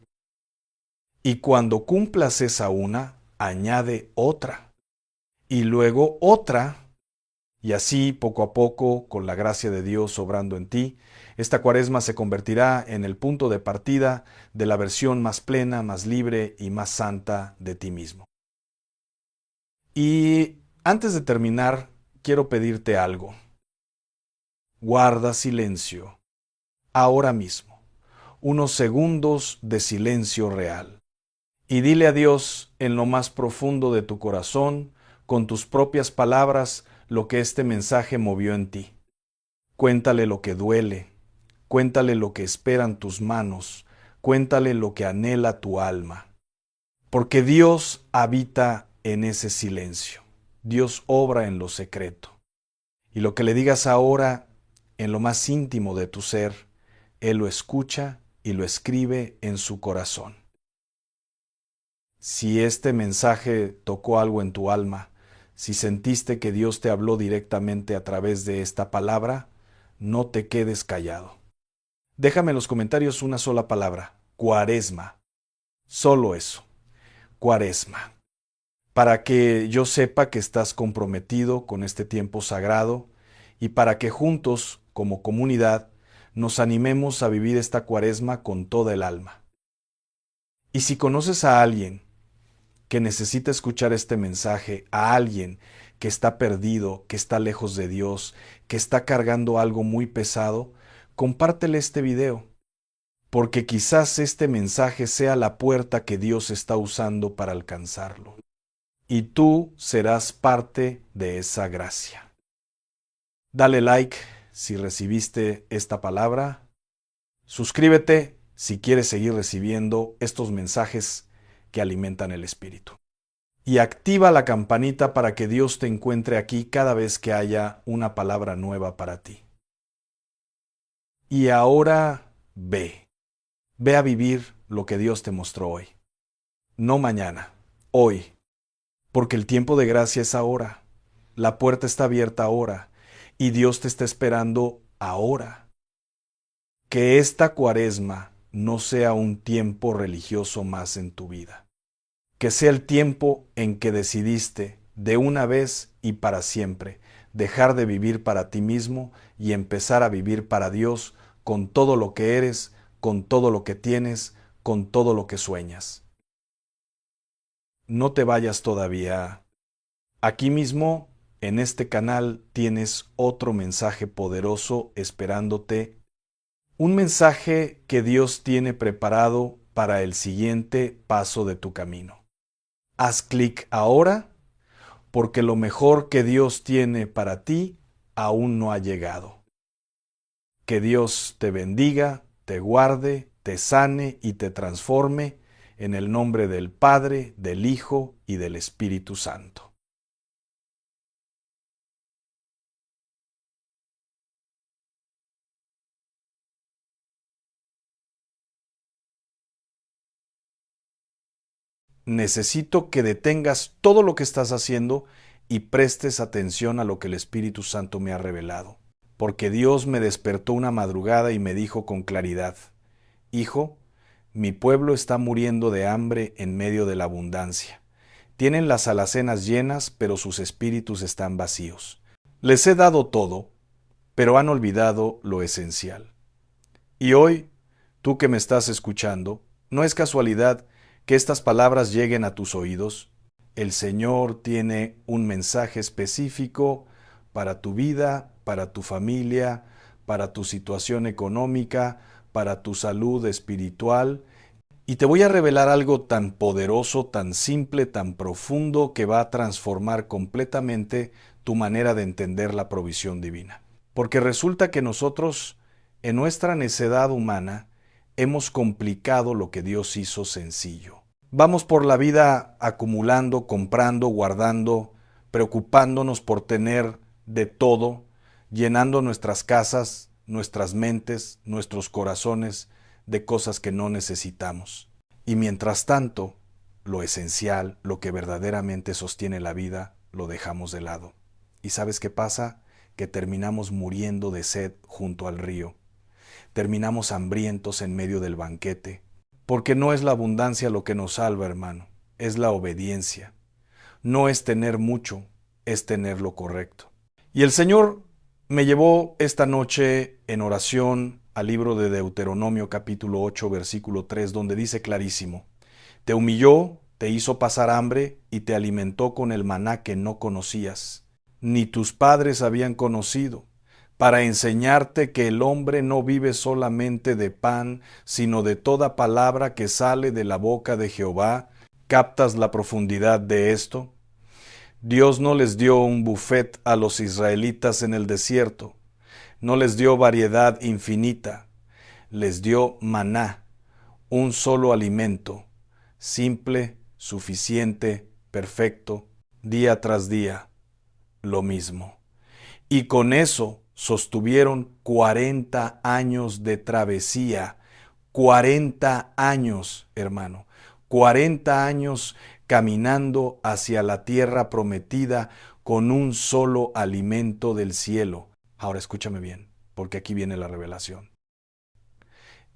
Y cuando cumplas esa una, añade otra. Y luego otra. Y así, poco a poco, con la gracia de Dios obrando en ti, esta Cuaresma se convertirá en el punto de partida de la versión más plena, más libre y más santa de ti mismo. Y antes de terminar, quiero pedirte algo. Guarda silencio, ahora mismo, unos segundos de silencio real. Y dile a Dios en lo más profundo de tu corazón, con tus propias palabras, lo que este mensaje movió en ti. Cuéntale lo que duele, cuéntale lo que esperan tus manos, cuéntale lo que anhela tu alma. Porque Dios habita en ese silencio. Dios obra en lo secreto. Y lo que le digas ahora, en lo más íntimo de tu ser, Él lo escucha y lo escribe en su corazón. Si este mensaje tocó algo en tu alma, si sentiste que Dios te habló directamente a través de esta palabra, no te quedes callado. Déjame en los comentarios una sola palabra: Cuaresma. Solo eso. Cuaresma. Para que yo sepa que estás comprometido con este tiempo sagrado y para que juntos, como comunidad, nos animemos a vivir esta Cuaresma con toda el alma. Y si conoces a alguien que necesita escuchar este mensaje, a alguien que está perdido, que está lejos de Dios, que está cargando algo muy pesado, compártele este video, porque quizás este mensaje sea la puerta que Dios está usando para alcanzarlo. Y tú serás parte de esa gracia. Dale like si recibiste esta palabra. Suscríbete si quieres seguir recibiendo estos mensajes que alimentan el espíritu. Y activa la campanita para que Dios te encuentre aquí cada vez que haya una palabra nueva para ti. Y ahora ve. Ve a vivir lo que Dios te mostró hoy. No mañana, hoy. Porque el tiempo de gracia es ahora. La puerta está abierta ahora. Y Dios te está esperando ahora. Que esta Cuaresma no sea un tiempo religioso más en tu vida. Que sea el tiempo en que decidiste, de una vez y para siempre, dejar de vivir para ti mismo y empezar a vivir para Dios con todo lo que eres, con todo lo que tienes, con todo lo que sueñas. No te vayas todavía. Aquí mismo, en este canal, tienes otro mensaje poderoso esperándote. Un mensaje que Dios tiene preparado para el siguiente paso de tu camino. Haz clic ahora, porque lo mejor que Dios tiene para ti aún no ha llegado. Que Dios te bendiga, te guarde, te sane y te transforme en el nombre del Padre, del Hijo y del Espíritu Santo. Necesito que detengas todo lo que estás haciendo y prestes atención a lo que el Espíritu Santo me ha revelado. Porque Dios me despertó una madrugada y me dijo con claridad: Hijo, mi pueblo está muriendo de hambre en medio de la abundancia. Tienen las alacenas llenas, pero sus espíritus están vacíos. Les he dado todo, pero han olvidado lo esencial. Y hoy, tú que me estás escuchando, no es casualidad que estas palabras lleguen a tus oídos. El Señor tiene un mensaje específico para tu vida, para tu familia, para tu situación económica, para tu salud espiritual. Y te voy a revelar algo tan poderoso, tan simple, tan profundo, que va a transformar completamente tu manera de entender la provisión divina. Porque resulta que nosotros, en nuestra necedad humana, hemos complicado lo que Dios hizo sencillo. Vamos por la vida acumulando, comprando, guardando, preocupándonos por tener de todo, llenando nuestras casas, nuestras mentes, nuestros corazones de cosas que no necesitamos. Y mientras tanto, lo esencial, lo que verdaderamente sostiene la vida, lo dejamos de lado. ¿Y sabes qué pasa? Que terminamos muriendo de sed junto al río. Terminamos hambrientos en medio del banquete. Porque no es la abundancia lo que nos salva, hermano, es la obediencia. No es tener mucho, es tener lo correcto. Y el Señor me llevó esta noche en oración al libro de Deuteronomio capítulo 8, versículo 3, donde dice clarísimo: Te humilló, te hizo pasar hambre y te alimentó con el maná que no conocías, ni tus padres habían conocido, para enseñarte que el hombre no vive solamente de pan, sino de toda palabra que sale de la boca de Jehová. ¿Captas la profundidad de esto? Dios no les dio un buffet a los israelitas en el desierto, no les dio variedad infinita, les dio maná, un solo alimento, simple, suficiente, perfecto, día tras día, lo mismo. Y con eso sostuvieron 40 años de travesía. 40 años, hermano. 40 años caminando hacia la tierra prometida con un solo alimento del cielo. Ahora escúchame bien, porque aquí viene la revelación.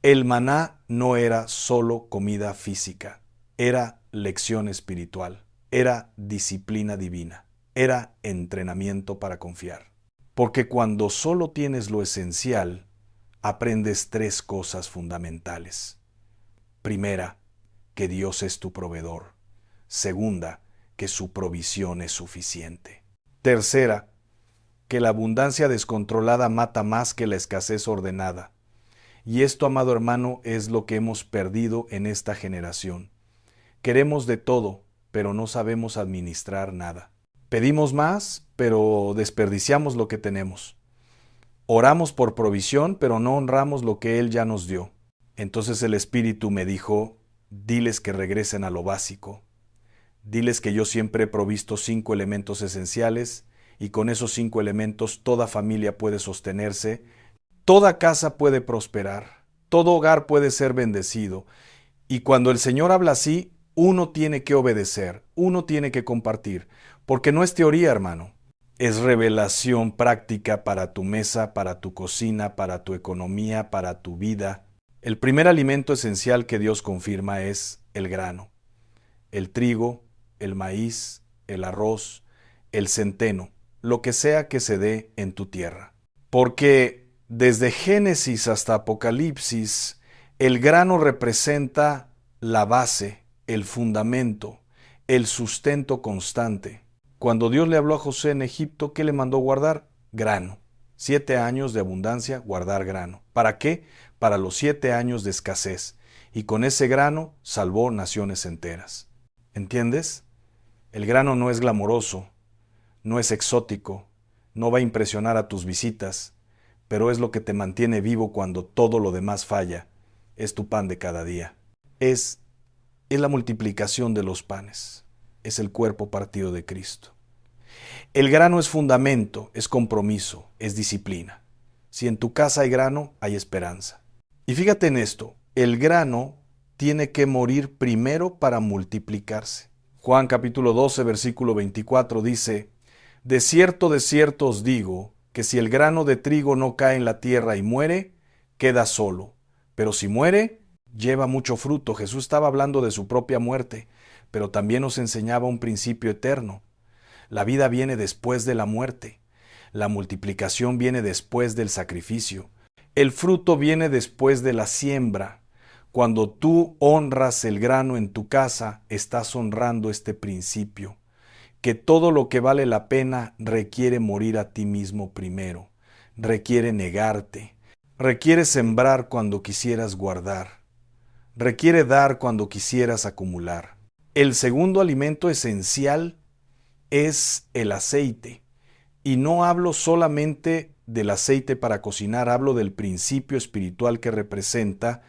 El maná no era solo comida física. era lección espiritual, era disciplina divina, era entrenamiento para confiar. Porque cuando solo tienes lo esencial, aprendes 3 cosas fundamentales. Primera, que Dios es tu proveedor. Segunda, que su provisión es suficiente. Tercera, que la abundancia descontrolada mata más que la escasez ordenada. Y esto, amado hermano, es lo que hemos perdido en esta generación. Queremos de todo, pero no sabemos administrar nada. Pedimos más, pero desperdiciamos lo que tenemos. Oramos por provisión, pero no honramos lo que Él ya nos dio. Entonces el Espíritu me dijo, diles que regresen a lo básico. Diles que yo siempre he provisto 5 elementos esenciales y con esos 5 elementos toda familia puede sostenerse, toda casa puede prosperar, todo hogar puede ser bendecido. Y cuando el Señor habla así, uno tiene que obedecer, uno tiene que compartir, porque no es teoría, hermano. Es revelación práctica para tu mesa, para tu cocina, para tu economía, para tu vida. El primer alimento esencial que Dios confirma es el grano, el trigo, el maíz, el arroz, el centeno, lo que sea que se dé en tu tierra. Porque desde Génesis hasta Apocalipsis, el grano representa la base, el fundamento, el sustento constante. Cuando Dios le habló a José en Egipto, ¿qué le mandó guardar? Grano. 7 años de abundancia, guardar grano. ¿Para qué? Para los 7 años de escasez. Y con ese grano salvó naciones enteras. ¿Entiendes? El grano no es glamoroso, no es exótico, no va a impresionar a tus visitas, pero es lo que te mantiene vivo cuando todo lo demás falla. Es tu pan de cada día. Es la multiplicación de los panes. Es el cuerpo partido de Cristo. El grano es fundamento, es compromiso, es disciplina. Si en tu casa hay grano, hay esperanza. Y fíjate en esto, el grano tiene que morir primero para multiplicarse. Juan capítulo 12, versículo 24 dice, de cierto os digo, que si el grano de trigo no cae en la tierra y muere, queda solo. Pero si muere, lleva mucho fruto. Jesús estaba hablando de su propia muerte, pero también nos enseñaba un principio eterno. La vida viene después de la muerte. La multiplicación viene después del sacrificio. El fruto viene después de la siembra. Cuando tú honras el grano en tu casa, estás honrando este principio, que todo lo que vale la pena requiere morir a ti mismo primero, requiere negarte, requiere sembrar cuando quisieras guardar, requiere dar cuando quisieras acumular. El segundo alimento esencial es el aceite, y no hablo solamente del aceite para cocinar, hablo del principio espiritual que representa.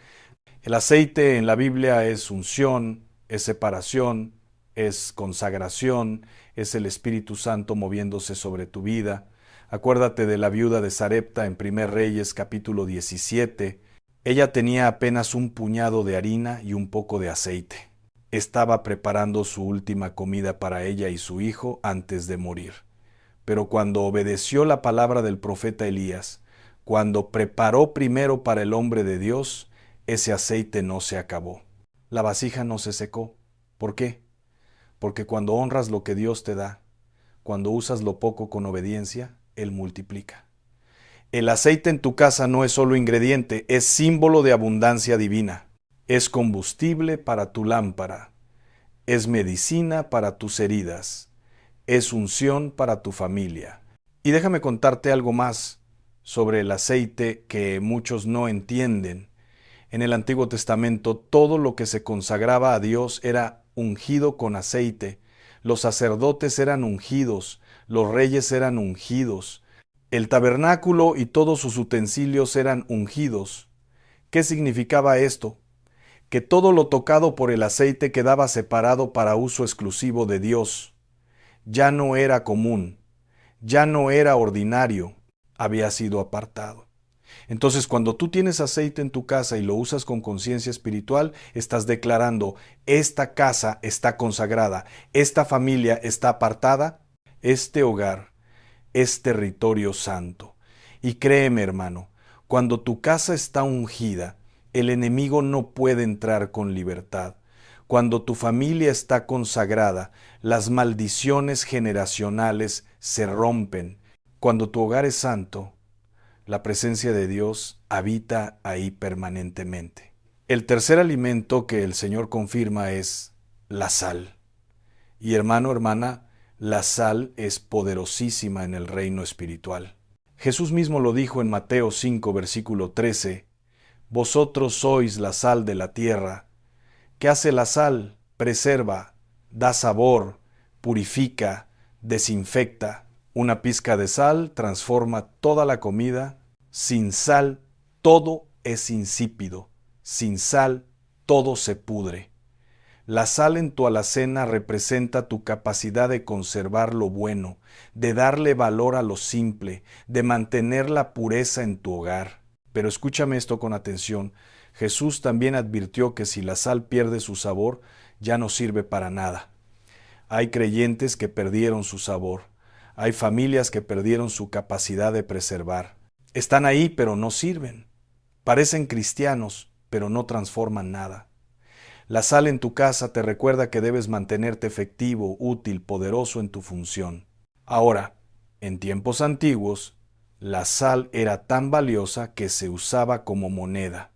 El aceite en la Biblia es unción, es separación, es consagración, es el Espíritu Santo moviéndose sobre tu vida. Acuérdate de la viuda de Sarepta en 1 Reyes capítulo 17. Ella tenía apenas un puñado de harina y un poco de aceite. Estaba preparando su última comida para ella y su hijo antes de morir. Pero cuando obedeció la palabra del profeta Elías, cuando preparó primero para el hombre de Dios, ese aceite no se acabó. La vasija no se secó. ¿Por qué? Porque cuando honras lo que Dios te da, cuando usas lo poco con obediencia, Él multiplica. El aceite en tu casa no es solo ingrediente, es símbolo de abundancia divina. Es combustible para tu lámpara. Es medicina para tus heridas. Es unción para tu familia. Y déjame contarte algo más sobre el aceite que muchos no entienden. En el Antiguo Testamento, todo lo que se consagraba a Dios era ungido con aceite. Los sacerdotes eran ungidos, los reyes eran ungidos. El tabernáculo y todos sus utensilios eran ungidos. ¿Qué significaba esto? Que todo lo tocado por el aceite quedaba separado para uso exclusivo de Dios. Ya no era común, ya no era ordinario, había sido apartado. Entonces, cuando tú tienes aceite en tu casa y lo usas con conciencia espiritual, estás declarando, esta casa está consagrada, esta familia está apartada, este hogar es territorio santo. Y créeme, hermano, cuando tu casa está ungida, el enemigo no puede entrar con libertad. Cuando tu familia está consagrada, las maldiciones generacionales se rompen. Cuando tu hogar es santo, la presencia de Dios habita ahí permanentemente. El tercer alimento que el Señor confirma es la sal. Y hermano, hermana, la sal es poderosísima en el reino espiritual. Jesús mismo lo dijo en Mateo 5, versículo 13, Vosotros sois la sal de la tierra. ¿Qué hace la sal? Preserva, da sabor, purifica, desinfecta. Una pizca de sal transforma toda la comida. Sin sal, todo es insípido. Sin sal, todo se pudre. La sal en tu alacena representa tu capacidad de conservar lo bueno, de darle valor a lo simple, de mantener la pureza en tu hogar. Pero escúchame esto con atención. Jesús también advirtió que si la sal pierde su sabor, ya no sirve para nada. Hay creyentes que perdieron su sabor. Hay familias que perdieron su capacidad de preservar. Están ahí, pero no sirven. Parecen cristianos, pero no transforman nada. La sal en tu casa te recuerda que debes mantenerte efectivo, útil, poderoso en tu función. Ahora, en tiempos antiguos, la sal era tan valiosa que se usaba como moneda.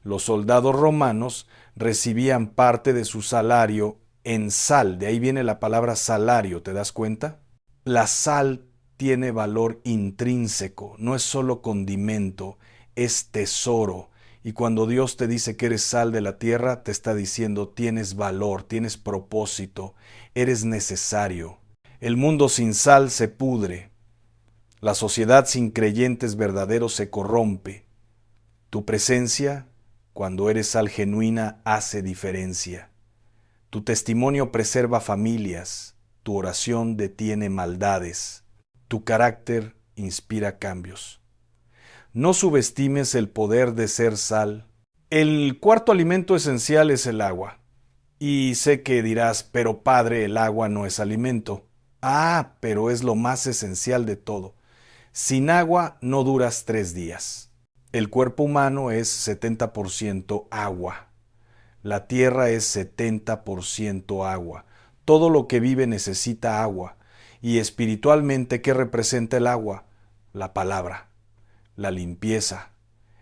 Los soldados romanos recibían parte de su salario en sal, de ahí viene la palabra salario, ¿te das cuenta? La sal tiene valor intrínseco, no es solo condimento, es tesoro. Y cuando Dios te dice que eres sal de la tierra, te está diciendo tienes valor, tienes propósito, eres necesario. El mundo sin sal se pudre. La sociedad sin creyentes verdaderos se corrompe. Tu presencia, cuando eres sal genuina, hace diferencia. Tu testimonio preserva familias. Tu oración detiene maldades. Tu carácter inspira cambios. No subestimes el poder de ser sal. El cuarto alimento esencial es el agua. Y sé que dirás, pero padre, el agua no es alimento. Ah, pero es lo más esencial de todo. Sin agua no duras 3 días. El cuerpo humano es 70% agua. La tierra es 70% agua. Todo lo que vive necesita agua. Y espiritualmente, ¿qué representa el agua? La palabra, la limpieza,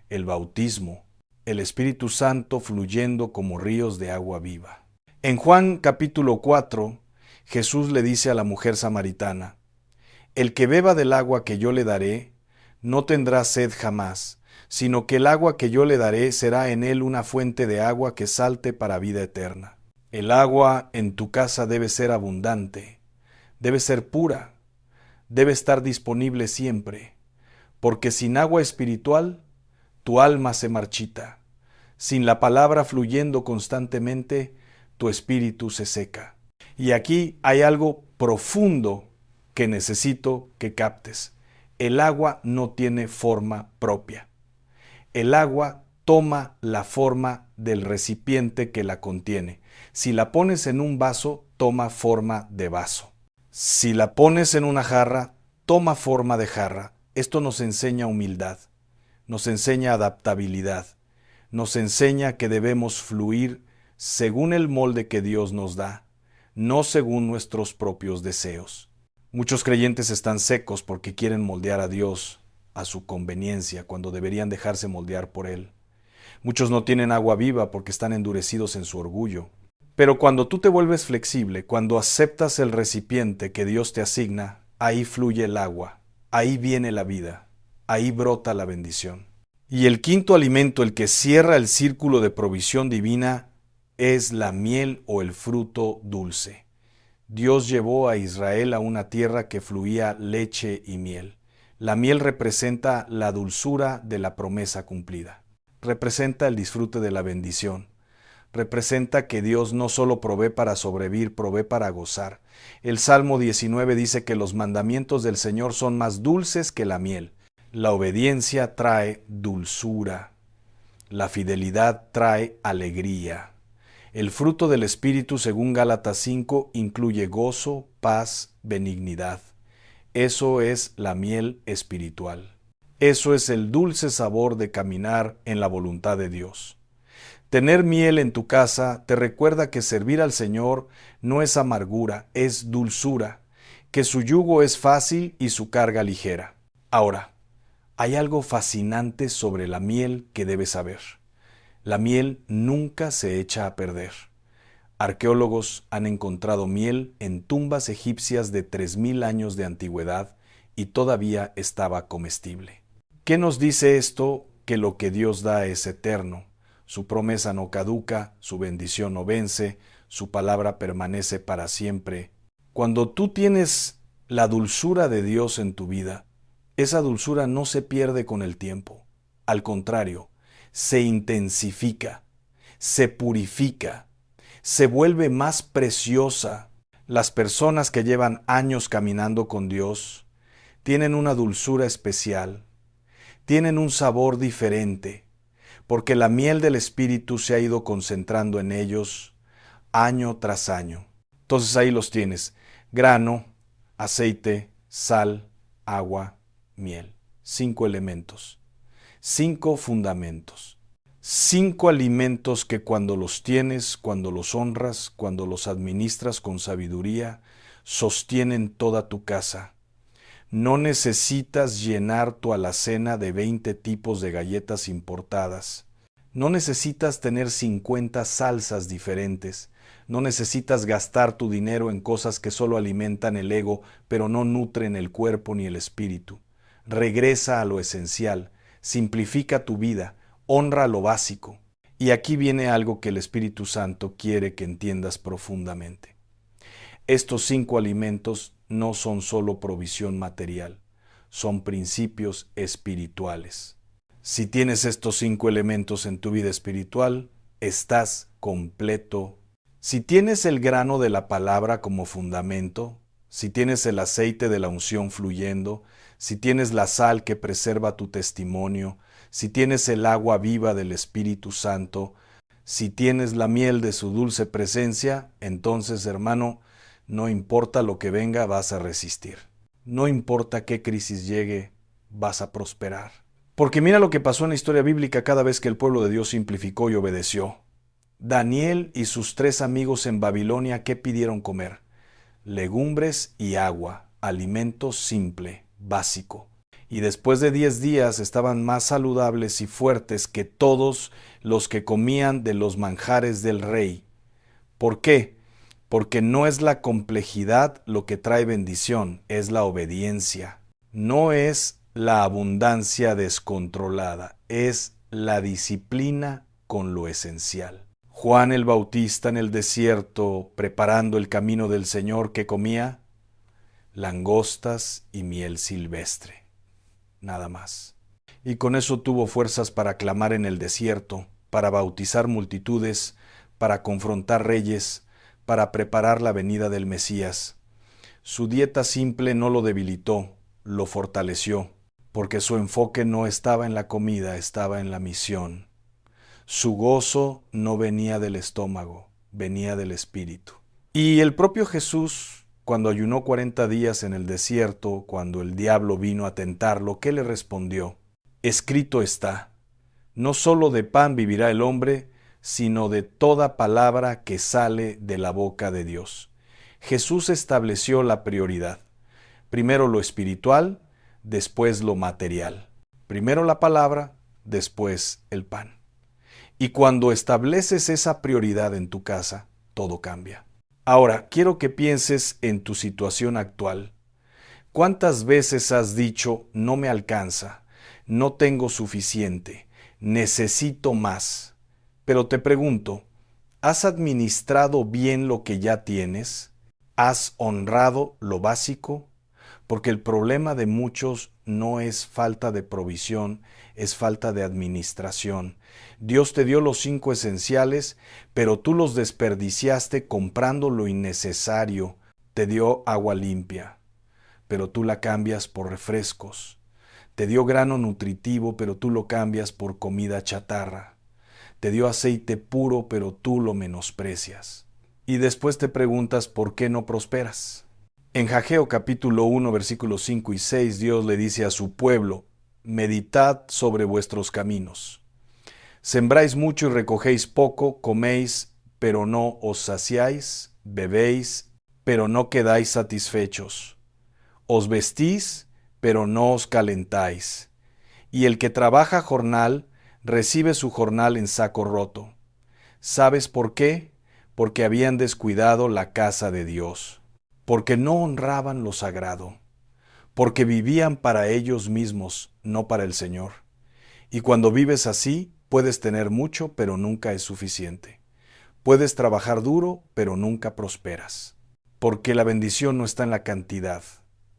el bautismo, el Espíritu Santo fluyendo como ríos de agua viva. En Juan capítulo 4, Jesús le dice a la mujer samaritana, El que beba del agua que yo le daré, no tendrá sed jamás, sino que el agua que yo le daré será en él una fuente de agua que salte para vida eterna. El agua en tu casa debe ser abundante, debe ser pura, debe estar disponible siempre, porque sin agua espiritual, tu alma se marchita. Sin la palabra fluyendo constantemente, tu espíritu se seca. Y aquí hay algo profundo que necesito que captes. El agua no tiene forma propia. El agua toma la forma del recipiente que la contiene. Si la pones en un vaso, toma forma de vaso. Si la pones en una jarra, toma forma de jarra. Esto nos enseña humildad, nos enseña adaptabilidad, nos enseña que debemos fluir según el molde que Dios nos da, no según nuestros propios deseos. Muchos creyentes están secos porque quieren moldear a Dios a su conveniencia cuando deberían dejarse moldear por Él. Muchos no tienen agua viva porque están endurecidos en su orgullo. Pero cuando tú te vuelves flexible, cuando aceptas el recipiente que Dios te asigna, ahí fluye el agua, ahí viene la vida, ahí brota la bendición. Y el quinto alimento, el que cierra el círculo de provisión divina, es la miel o el fruto dulce. Dios llevó a Israel a una tierra que fluía leche y miel. La miel representa la dulzura de la promesa cumplida. Representa el disfrute de la bendición. Representa que Dios no solo provee para sobrevivir, provee para gozar. El Salmo 19 dice que los mandamientos del Señor son más dulces que la miel. La obediencia trae dulzura. La fidelidad trae alegría. El fruto del Espíritu, según Gálatas 5, incluye gozo, paz, benignidad. Eso es la miel espiritual. Eso es el dulce sabor de caminar en la voluntad de Dios. Tener miel en tu casa te recuerda que servir al Señor no es amargura, es dulzura, que su yugo es fácil y su carga ligera. Ahora, hay algo fascinante sobre la miel que debes saber. La miel nunca se echa a perder. Arqueólogos han encontrado miel en tumbas egipcias de 3000 años de antigüedad y todavía estaba comestible. ¿Qué nos dice esto? Que lo que Dios da es eterno. Su promesa no caduca, su bendición no vence, su palabra permanece para siempre. Cuando tú tienes la dulzura de Dios en tu vida, esa dulzura no se pierde con el tiempo. Al contrario, se intensifica, se purifica, se vuelve más preciosa. Las personas que llevan años caminando con Dios tienen una dulzura especial, tienen un sabor diferente, porque la miel del Espíritu se ha ido concentrando en ellos año tras año. Entonces ahí los tienes: grano, aceite, sal, agua, miel. 5 elementos, 5 fundamentos, 5 alimentos que cuando los tienes, cuando los honras, cuando los administras con sabiduría, sostienen toda tu casa. No necesitas llenar tu alacena de 20 tipos de galletas importadas. No necesitas tener 50 salsas diferentes. No necesitas gastar tu dinero en cosas que solo alimentan el ego, pero no nutren el cuerpo ni el espíritu. Regresa a lo esencial, simplifica tu vida, honra lo básico. Y aquí viene algo que el Espíritu Santo quiere que entiendas profundamente. Estos 5 alimentos no son solo provisión material, son principios espirituales. Si tienes estos 5 elementos en tu vida espiritual, estás completo. Si tienes el grano de la palabra como fundamento, si tienes el aceite de la unción fluyendo, si tienes la sal que preserva tu testimonio, si tienes el agua viva del Espíritu Santo, si tienes la miel de su dulce presencia, entonces, hermano, no importa lo que venga, vas a resistir. No importa qué crisis llegue, vas a prosperar. Porque mira lo que pasó en la historia bíblica cada vez que el pueblo de Dios simplificó y obedeció. Daniel y sus 3 amigos en Babilonia, ¿qué pidieron comer? Legumbres y agua, alimento simple, básico. Y después de 10 días estaban más saludables y fuertes que todos los que comían de los manjares del rey. ¿Por qué? Porque no es la complejidad lo que trae bendición, es la obediencia. No es la abundancia descontrolada, es la disciplina con lo esencial. Juan el Bautista en el desierto, preparando el camino del Señor, ¿qué comía? Langostas y miel silvestre. Nada más. Y con eso tuvo fuerzas para clamar en el desierto, para bautizar multitudes, para confrontar reyes, para preparar la venida del Mesías. Su dieta simple no lo debilitó, lo fortaleció, porque su enfoque no estaba en la comida, estaba en la misión. Su gozo no venía del estómago, venía del espíritu. Y el propio Jesús, cuando ayunó 40 días en el desierto, cuando el diablo vino a tentarlo, ¿qué le respondió? Escrito está: no solo de pan vivirá el hombre, sino de toda palabra que sale de la boca de Dios. Jesús estableció la prioridad. Primero lo espiritual, después lo material. Primero la palabra, después el pan. Y cuando estableces esa prioridad en tu casa, todo cambia. Ahora, quiero que pienses en tu situación actual. ¿Cuántas veces has dicho, no me alcanza, no tengo suficiente, necesito más? Pero te pregunto, ¿has administrado bien lo que ya tienes? ¿Has honrado lo básico? Porque el problema de muchos no es falta de provisión, es falta de administración. Dios te dio los 5 esenciales, pero tú los desperdiciaste comprando lo innecesario. Te dio agua limpia, pero tú la cambias por refrescos. Te dio grano nutritivo, pero tú lo cambias por comida chatarra. Te dio aceite puro, pero tú lo menosprecias. Y después te preguntas por qué no prosperas. En Ageo capítulo 1, versículos 5 y 6, Dios le dice a su pueblo: meditad sobre vuestros caminos. Sembráis mucho y recogéis poco, coméis, pero no os saciáis, bebéis, pero no quedáis satisfechos. Os vestís, pero no os calentáis. Y el que trabaja jornal, recibe su jornal en saco roto. ¿Sabes por qué? Porque habían descuidado la casa de Dios, porque no honraban lo sagrado, porque vivían para ellos mismos, no para el Señor. Y cuando vives así, puedes tener mucho, pero nunca es suficiente. Puedes trabajar duro, pero nunca prosperas. Porque la bendición no está en la cantidad,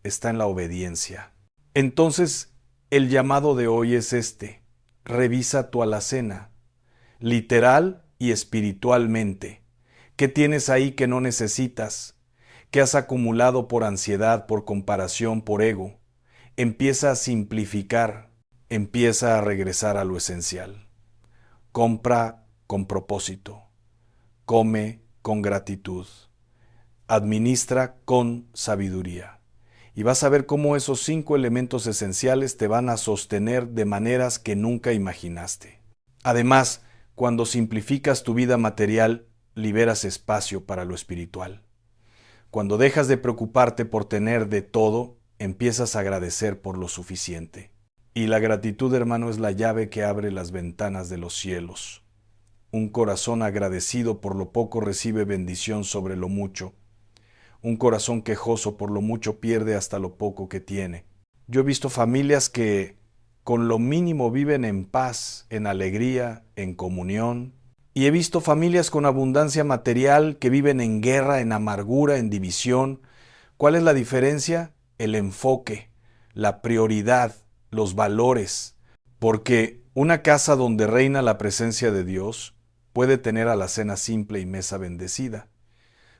está en la obediencia. Entonces, el llamado de hoy es este: revisa tu alacena, literal y espiritualmente. ¿Qué tienes ahí que no necesitas? ¿Qué has acumulado por ansiedad, por comparación, por ego? Empieza a simplificar, empieza a regresar a lo esencial. Compra con propósito, come con gratitud, administra con sabiduría. Y vas a ver cómo esos 5 elementos esenciales te van a sostener de maneras que nunca imaginaste. Además, cuando simplificas tu vida material, liberas espacio para lo espiritual. Cuando dejas de preocuparte por tener de todo, empiezas a agradecer por lo suficiente. Y la gratitud, hermano, es la llave que abre las ventanas de los cielos. Un corazón agradecido por lo poco recibe bendición sobre lo mucho. Un corazón quejoso por lo mucho pierde hasta lo poco que tiene. Yo he visto familias que con lo mínimo viven en paz, en alegría, en comunión. Y he visto familias con abundancia material que viven en guerra, en amargura, en división. ¿Cuál es la diferencia? El enfoque, la prioridad, los valores. Porque una casa donde reina la presencia de Dios puede tener alacena simple y mesa bendecida.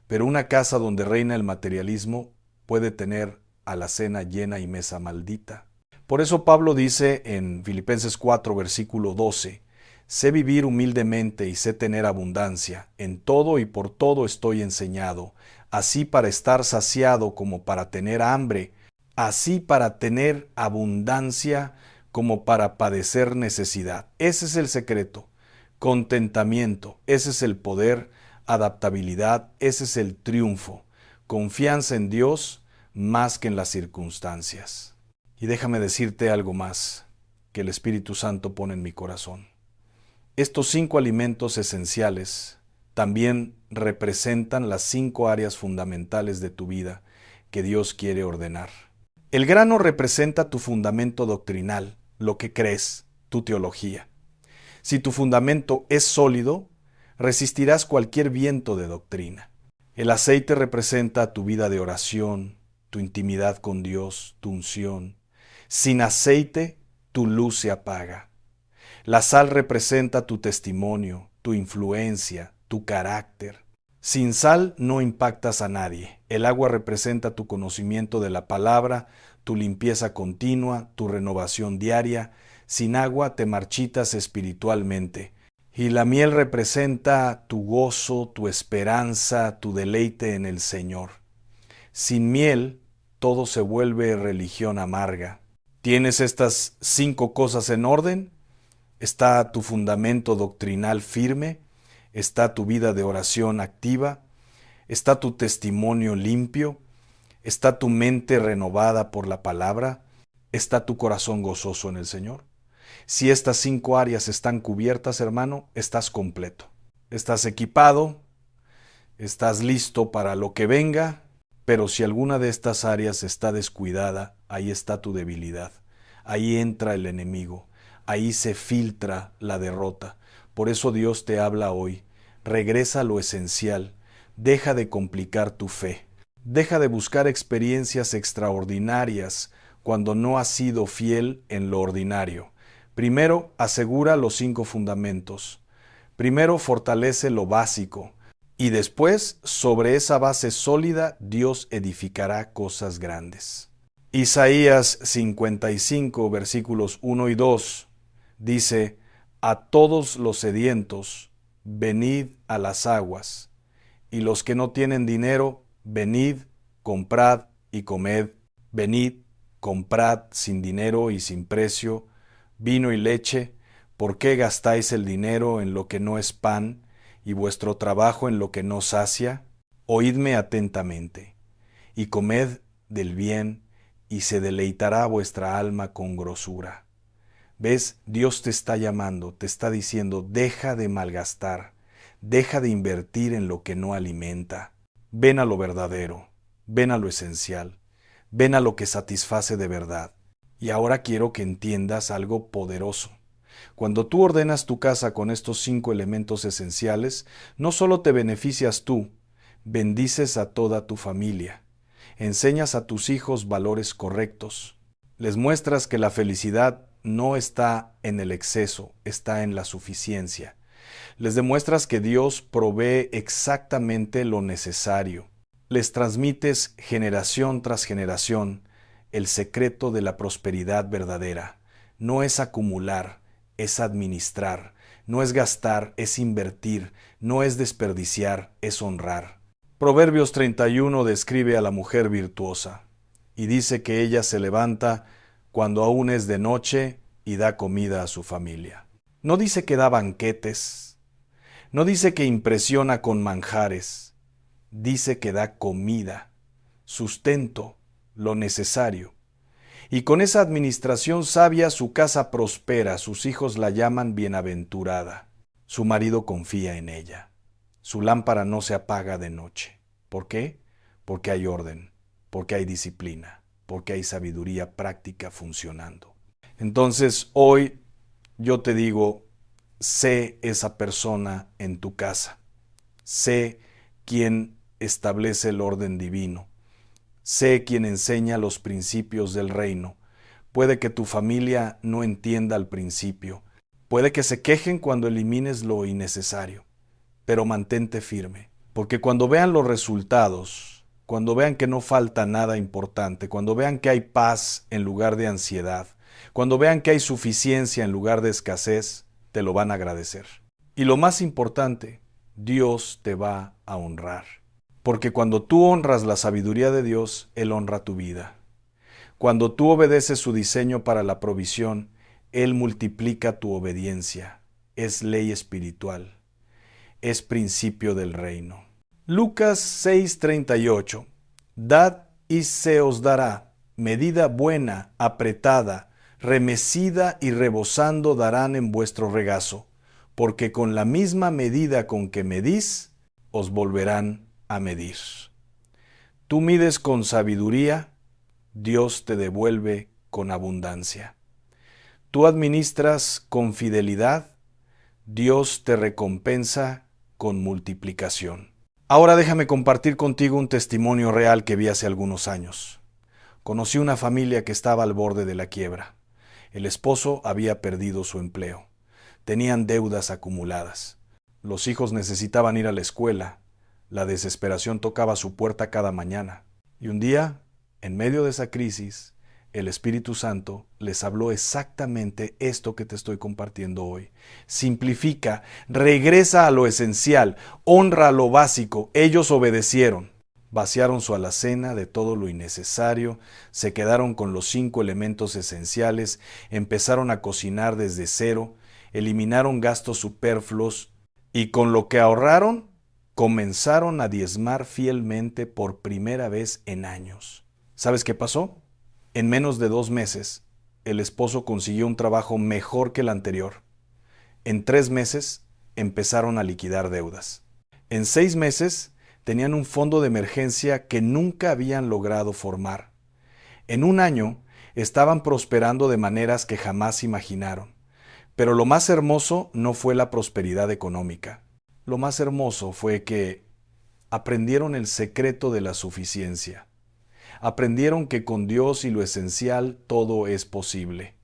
Pero una casa donde reina el materialismo puede tener alacena llena y mesa maldita. Por eso Pablo dice en Filipenses 4, versículo 12, sé vivir humildemente y sé tener abundancia, en todo y por todo estoy enseñado, así para estar saciado como para tener hambre, así para tener abundancia como para padecer necesidad. Ese es el secreto. Contentamiento, ese es el poder, adaptabilidad, ese es el triunfo. Confianza en Dios más que en las circunstancias. Y déjame decirte algo más que el Espíritu Santo pone en mi corazón. Estos 5 alimentos esenciales también representan las 5 áreas fundamentales de tu vida que Dios quiere ordenar. El grano representa tu fundamento doctrinal, lo que crees, tu teología. Si tu fundamento es sólido, resistirás cualquier viento de doctrina. El aceite representa tu vida de oración, tu intimidad con Dios, tu unción. Sin aceite, tu luz se apaga. La sal representa tu testimonio, tu influencia, tu carácter. Sin sal no impactas a nadie. El agua representa tu conocimiento de la palabra, tu limpieza continua, tu renovación diaria. Sin agua te marchitas espiritualmente. Y la miel representa tu gozo, tu esperanza, tu deleite en el Señor. Sin miel, todo se vuelve religión amarga. ¿Tienes estas 5 cosas en orden? ¿Está tu fundamento doctrinal firme? ¿Está tu vida de oración activa? ¿Está tu testimonio limpio? ¿Está tu mente renovada por la palabra? ¿Está tu corazón gozoso en el Señor? Si estas 5 áreas están cubiertas, hermano, estás completo. Estás equipado, estás listo para lo que venga, pero si alguna de estas áreas está descuidada, ahí está tu debilidad. Ahí entra el enemigo. Ahí se filtra la derrota. Por eso Dios te habla hoy. Regresa a lo esencial. Deja de complicar tu fe. Deja de buscar experiencias extraordinarias cuando no has sido fiel en lo ordinario. Primero, asegura los 5 fundamentos. Primero, fortalece lo básico. Y después, sobre esa base sólida, Dios edificará cosas grandes. Isaías 55, versículos 1 y 2, dice, a todos los sedientos, venid a las aguas, y los que no tienen dinero, venid, comprad y comed. Venid, comprad sin dinero y sin precio, vino y leche, ¿Por qué gastáis el dinero en lo que no es pan y vuestro trabajo en lo que no sacia? Oídme atentamente, y comed del bien, y se deleitará vuestra alma con grosura. ¿Ves? Dios te está llamando, te está diciendo, deja de malgastar, deja de invertir en lo que no alimenta. Ven a lo verdadero, ven a lo esencial, ven a lo que satisface de verdad. Y ahora quiero que entiendas algo poderoso. Cuando tú ordenas tu casa con estos 5 elementos esenciales, no solo te beneficias tú, bendices a toda tu familia. Enseñas a tus hijos valores correctos. Les muestras que la felicidad no está en el exceso, está en la suficiencia. Les demuestras que Dios provee exactamente lo necesario. Les transmites generación tras generación el secreto de la prosperidad verdadera. No es acumular, es administrar. No es gastar, es invertir. No es desperdiciar, es honrar. Proverbios 31 describe a la mujer virtuosa y dice que ella se levanta cuando aún es de noche y da comida a su familia. No dice que da banquetes, no dice que impresiona con manjares, dice que da comida, sustento, lo necesario. Y con esa administración sabia su casa prospera, sus hijos la llaman bienaventurada, su marido confía en ella. Su lámpara no se apaga de noche. ¿Por qué? Porque hay orden, porque hay disciplina, porque hay sabiduría práctica funcionando. Entonces, hoy yo te digo, sé esa persona en tu casa. Sé quien establece el orden divino. Sé quien enseña los principios del reino. Puede que tu familia no entienda al principio. Puede que se quejen cuando elimines lo innecesario. Pero mantente firme, porque cuando vean los resultados, cuando vean que no falta nada importante, cuando vean que hay paz en lugar de ansiedad, cuando vean que hay suficiencia en lugar de escasez, te lo van a agradecer. Y lo más importante, Dios te va a honrar. Porque cuando tú honras la sabiduría de Dios, Él honra tu vida. Cuando tú obedeces su diseño para la provisión, Él multiplica tu obediencia. Es ley espiritual. Es principio del reino. Lucas 6:38. Dad y se os dará, medida buena, apretada, remecida y rebosando darán en vuestro regazo, porque con la misma medida con que medís, os volverán a medir. Tú mides con sabiduría, Dios te devuelve con abundancia. Tú administras con fidelidad, Dios te recompensa con multiplicación. Ahora déjame compartir contigo un testimonio real que vi hace algunos años. Conocí una familia que estaba al borde de la quiebra. El esposo había perdido su empleo. Tenían deudas acumuladas. Los hijos necesitaban ir a la escuela. La desesperación tocaba su puerta cada mañana. Y un día, en medio de esa crisis, el Espíritu Santo les habló exactamente esto que te estoy compartiendo hoy. Simplifica, regresa a lo esencial, honra lo básico. Ellos obedecieron. Vaciaron su alacena de todo lo innecesario, se quedaron con los 5 elementos esenciales, empezaron a cocinar desde cero, eliminaron gastos superfluos y con lo que ahorraron, comenzaron a diezmar fielmente por primera vez en años. ¿Sabes qué pasó? En menos de 2 meses, el esposo consiguió un trabajo mejor que el anterior. En 3 meses, empezaron a liquidar deudas. En 6 meses, tenían un fondo de emergencia que nunca habían logrado formar. En 1 año, estaban prosperando de maneras que jamás imaginaron. Pero lo más hermoso no fue la prosperidad económica. Lo más hermoso fue que aprendieron el secreto de la suficiencia. Aprendieron que con Dios y lo esencial todo es posible.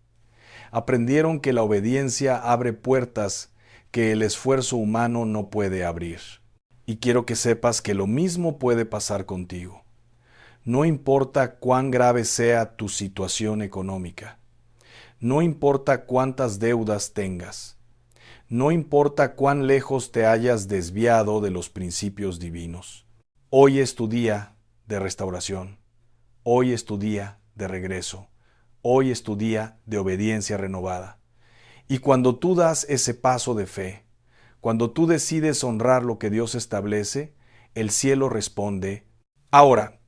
Aprendieron que la obediencia abre puertas que el esfuerzo humano no puede abrir. Y quiero que sepas que lo mismo puede pasar contigo. No importa cuán grave sea tu situación económica. No importa cuántas deudas tengas. No importa cuán lejos te hayas desviado de los principios divinos. Hoy es tu día de restauración. Hoy es tu día de regreso. Hoy es tu día de obediencia renovada. Y cuando tú das ese paso de fe, cuando tú decides honrar lo que Dios establece, el cielo responde. Ahora,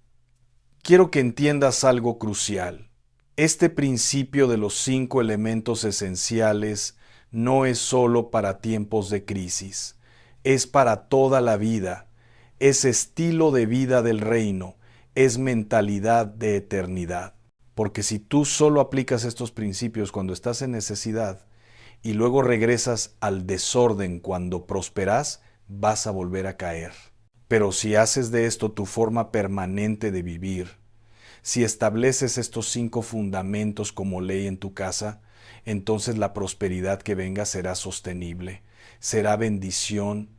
quiero que entiendas algo crucial. Este principio de los 5 elementos esenciales no es solo para tiempos de crisis, es para toda la vida, es estilo de vida del reino, es mentalidad de eternidad. Porque si tú solo aplicas estos principios cuando estás en necesidad y luego regresas al desorden cuando prosperas, vas a volver a caer. Pero si haces de esto tu forma permanente de vivir, si estableces estos 5 fundamentos como ley en tu casa, entonces la prosperidad que venga será sostenible, será bendición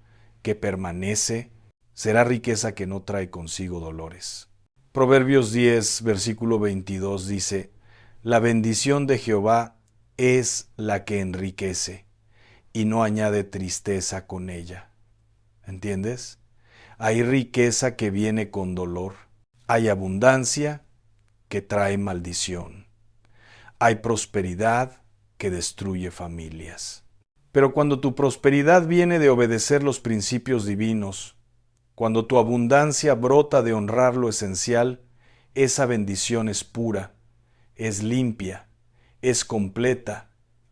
que permanece, será riqueza que no trae consigo dolores. Proverbios 10, versículo 22 dice, la bendición de Jehová es la que enriquece y no añade tristeza con ella. ¿Entiendes? Hay riqueza que viene con dolor, hay abundancia que trae maldición. Hay prosperidad que destruye familias. Pero cuando tu prosperidad viene de obedecer los principios divinos, cuando tu abundancia brota de honrar lo esencial, esa bendición es pura, es limpia, es completa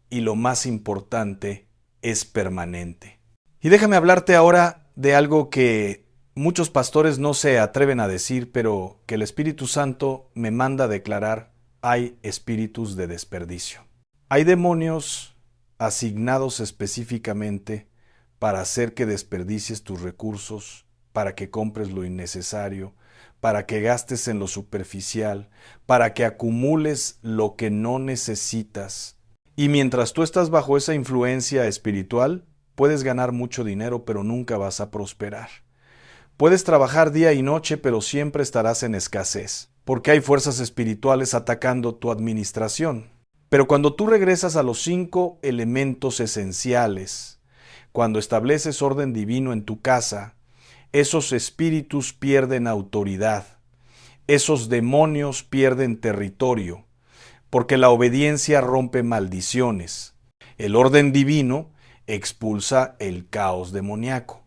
y lo más importante, es permanente. Y déjame hablarte ahora de algo que muchos pastores no se atreven a decir, pero que el Espíritu Santo me manda a declarar: hay espíritus de desperdicio. Hay demonios asignados específicamente para hacer que desperdicies tus recursos, para que compres lo innecesario, para que gastes en lo superficial, para que acumules lo que no necesitas. Y mientras tú estás bajo esa influencia espiritual, puedes ganar mucho dinero, pero nunca vas a prosperar. Puedes trabajar día y noche, pero siempre estarás en escasez, porque hay fuerzas espirituales atacando tu administración. Pero cuando tú regresas a los 5 elementos esenciales, cuando estableces orden divino en tu casa, esos espíritus pierden autoridad, esos demonios pierden territorio, porque la obediencia rompe maldiciones. El orden divino expulsa el caos demoníaco.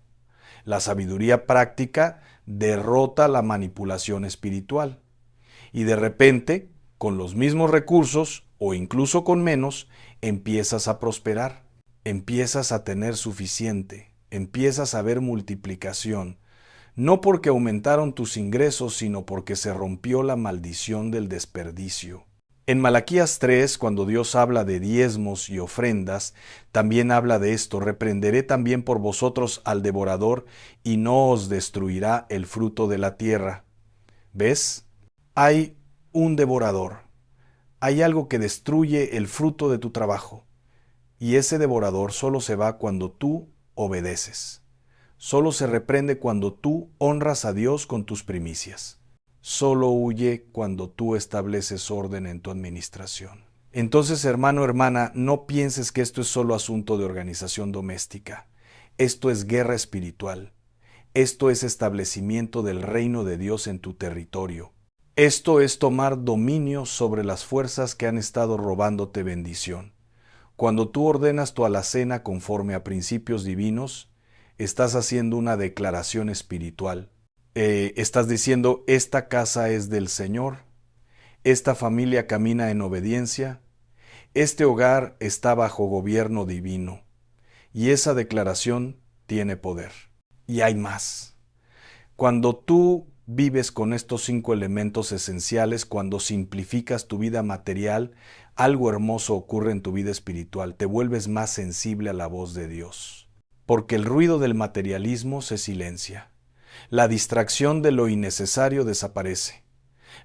La sabiduría práctica derrota la manipulación espiritual. Y de repente, con los mismos recursos, o incluso con menos, empiezas a prosperar, empiezas a tener suficiente, empiezas a ver multiplicación, no porque aumentaron tus ingresos, sino porque se rompió la maldición del desperdicio. En Malaquías 3, cuando Dios habla de diezmos y ofrendas, también habla de esto: reprenderé también por vosotros al devorador, y no os destruirá el fruto de la tierra. ¿Ves? Hay un devorador. Hay algo que destruye el fruto de tu trabajo. Y ese devorador solo se va cuando tú obedeces. Solo se reprende cuando tú honras a Dios con tus primicias. Solo huye cuando tú estableces orden en tu administración. Entonces, hermano, hermana, no pienses que esto es solo asunto de organización doméstica. Esto es guerra espiritual. Esto es establecimiento del reino de Dios en tu territorio. Esto es tomar dominio sobre las fuerzas que han estado robándote bendición. Cuando tú ordenas tu alacena conforme a principios divinos, estás haciendo una declaración espiritual. Estás diciendo: esta casa es del Señor, esta familia camina en obediencia, este hogar está bajo gobierno divino. Y esa declaración tiene poder. Y hay más. Cuando tú vives con estos 5 elementos esenciales, cuando simplificas tu vida material, algo hermoso ocurre en tu vida espiritual. Te vuelves más sensible a la voz de Dios. Porque el ruido del materialismo se silencia. La distracción de lo innecesario desaparece.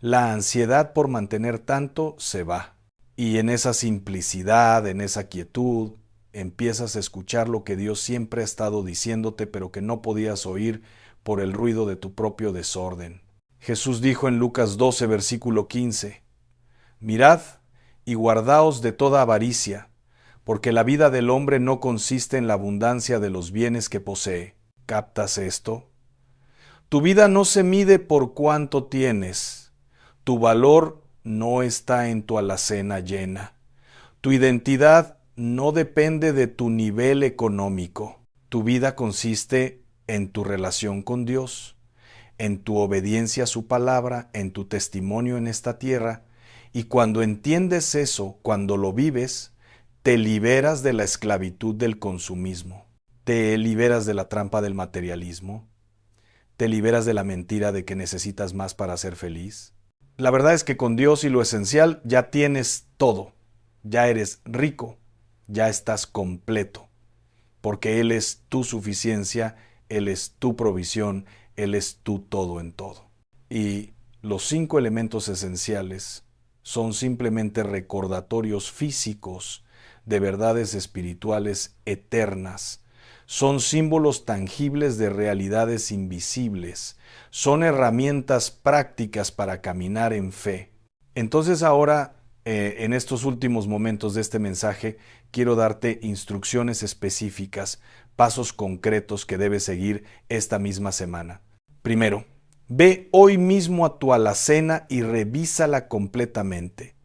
La ansiedad por mantener tanto se va. Y en esa simplicidad, en esa quietud, empiezas a escuchar lo que Dios siempre ha estado diciéndote, pero que no podías oír por el ruido de tu propio desorden. Jesús dijo en Lucas 12, versículo 15, mirad y guardaos de toda avaricia, porque la vida del hombre no consiste en la abundancia de los bienes que posee. ¿Captas esto? Tu vida no se mide por cuánto tienes. Tu valor no está en tu alacena llena. Tu identidad no depende de tu nivel económico. Tu vida consiste en tu relación con Dios, en tu obediencia a su palabra, en tu testimonio en esta tierra, y cuando entiendes eso, cuando lo vives, te liberas de la esclavitud del consumismo, te liberas de la trampa del materialismo, te liberas de la mentira de que necesitas más para ser feliz. La verdad es que con Dios y lo esencial ya tienes todo, ya eres rico, ya estás completo, porque Él es tu suficiencia, Él es tu provisión, Él es tu todo en todo. Y los 5 elementos esenciales son simplemente recordatorios físicos de verdades espirituales eternas. Son símbolos tangibles de realidades invisibles. Son herramientas prácticas para caminar en fe. Entonces ahora, en estos últimos momentos de este mensaje, quiero darte instrucciones específicas, pasos concretos que debes seguir esta misma semana. Primero, ve hoy mismo a tu alacena y revísala completamente.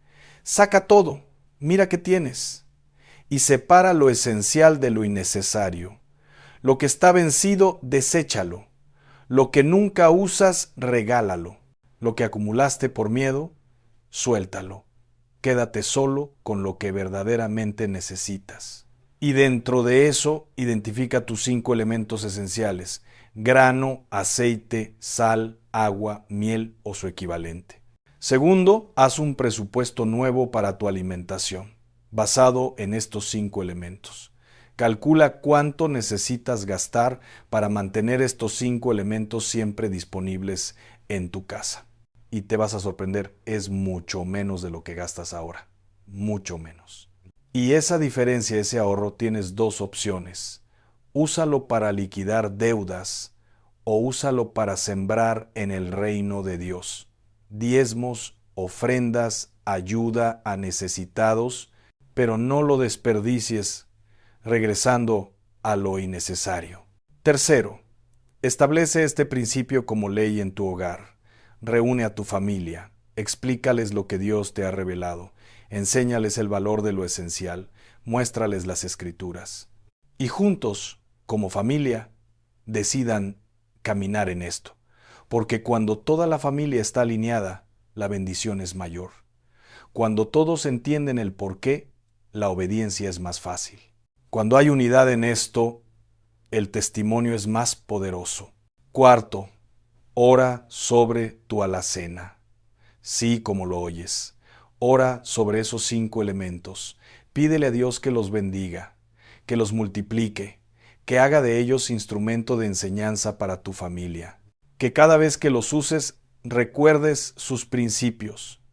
Saca todo, mira qué tienes, y separa lo esencial de lo innecesario. Lo que está vencido, deséchalo. Lo que nunca usas, regálalo. Lo que acumulaste por miedo, suéltalo. Quédate solo con lo que verdaderamente necesitas. Y dentro de eso, identifica tus 5 elementos esenciales: grano, aceite, sal, agua, miel o su equivalente. Segundo, haz un presupuesto nuevo para tu alimentación, basado en estos 5 elementos. Calcula cuánto necesitas gastar para mantener estos 5 elementos siempre disponibles en tu casa. Y te vas a sorprender, es mucho menos de lo que gastas ahora. Mucho menos. Y esa diferencia, ese ahorro, tienes 2 opciones. Úsalo para liquidar deudas o úsalo para sembrar en el reino de Dios. Diezmos, ofrendas, ayuda a necesitados, pero no lo desperdicies regresando a lo innecesario. Tercero, establece este principio como ley en tu hogar. Reúne a tu familia, explícales lo que Dios te ha revelado, enséñales el valor de lo esencial, muéstrales las Escrituras. Y juntos, como familia, decidan caminar en esto, porque cuando toda la familia está alineada, la bendición es mayor. Cuando todos entienden el porqué, la obediencia es más fácil. Cuando hay unidad en esto, el testimonio es más poderoso. Cuarto, ora sobre tu alacena. Sí, como lo oyes. Ora sobre esos 5 elementos. Pídele a Dios que los bendiga, que los multiplique, que haga de ellos instrumento de enseñanza para tu familia. Que cada vez que los uses, recuerdes sus principios.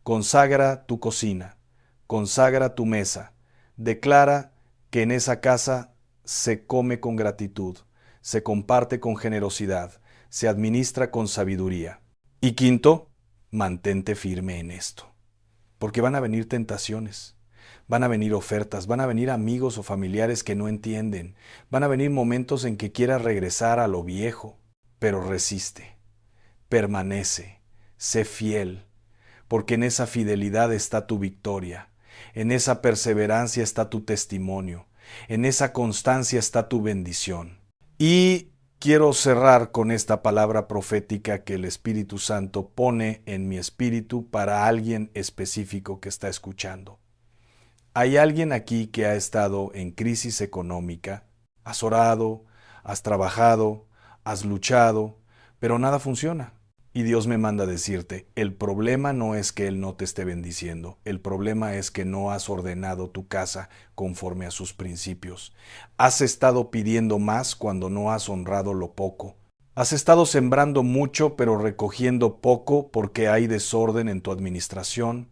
Consagra tu cocina, consagra tu mesa, declara que en esa casa se come con gratitud, se comparte con generosidad, se administra con sabiduría. Y quinto, mantente firme en esto, porque van a venir tentaciones, van a venir ofertas, van a venir amigos o familiares que no entienden, van a venir momentos en que quieras regresar a lo viejo, pero resiste, permanece, sé fiel, porque en esa fidelidad está tu victoria. En esa perseverancia está tu testimonio. En esa constancia está tu bendición. Y quiero cerrar con esta palabra profética que el Espíritu Santo pone en mi espíritu para alguien específico que está escuchando. Hay alguien aquí que ha estado en crisis económica. Has orado, has trabajado, has luchado, pero nada funciona. Y Dios me manda a decirte, el problema no es que Él no te esté bendiciendo, el problema es que no has ordenado tu casa conforme a sus principios. Has estado pidiendo más cuando no has honrado lo poco. Has estado sembrando mucho pero recogiendo poco porque hay desorden en tu administración.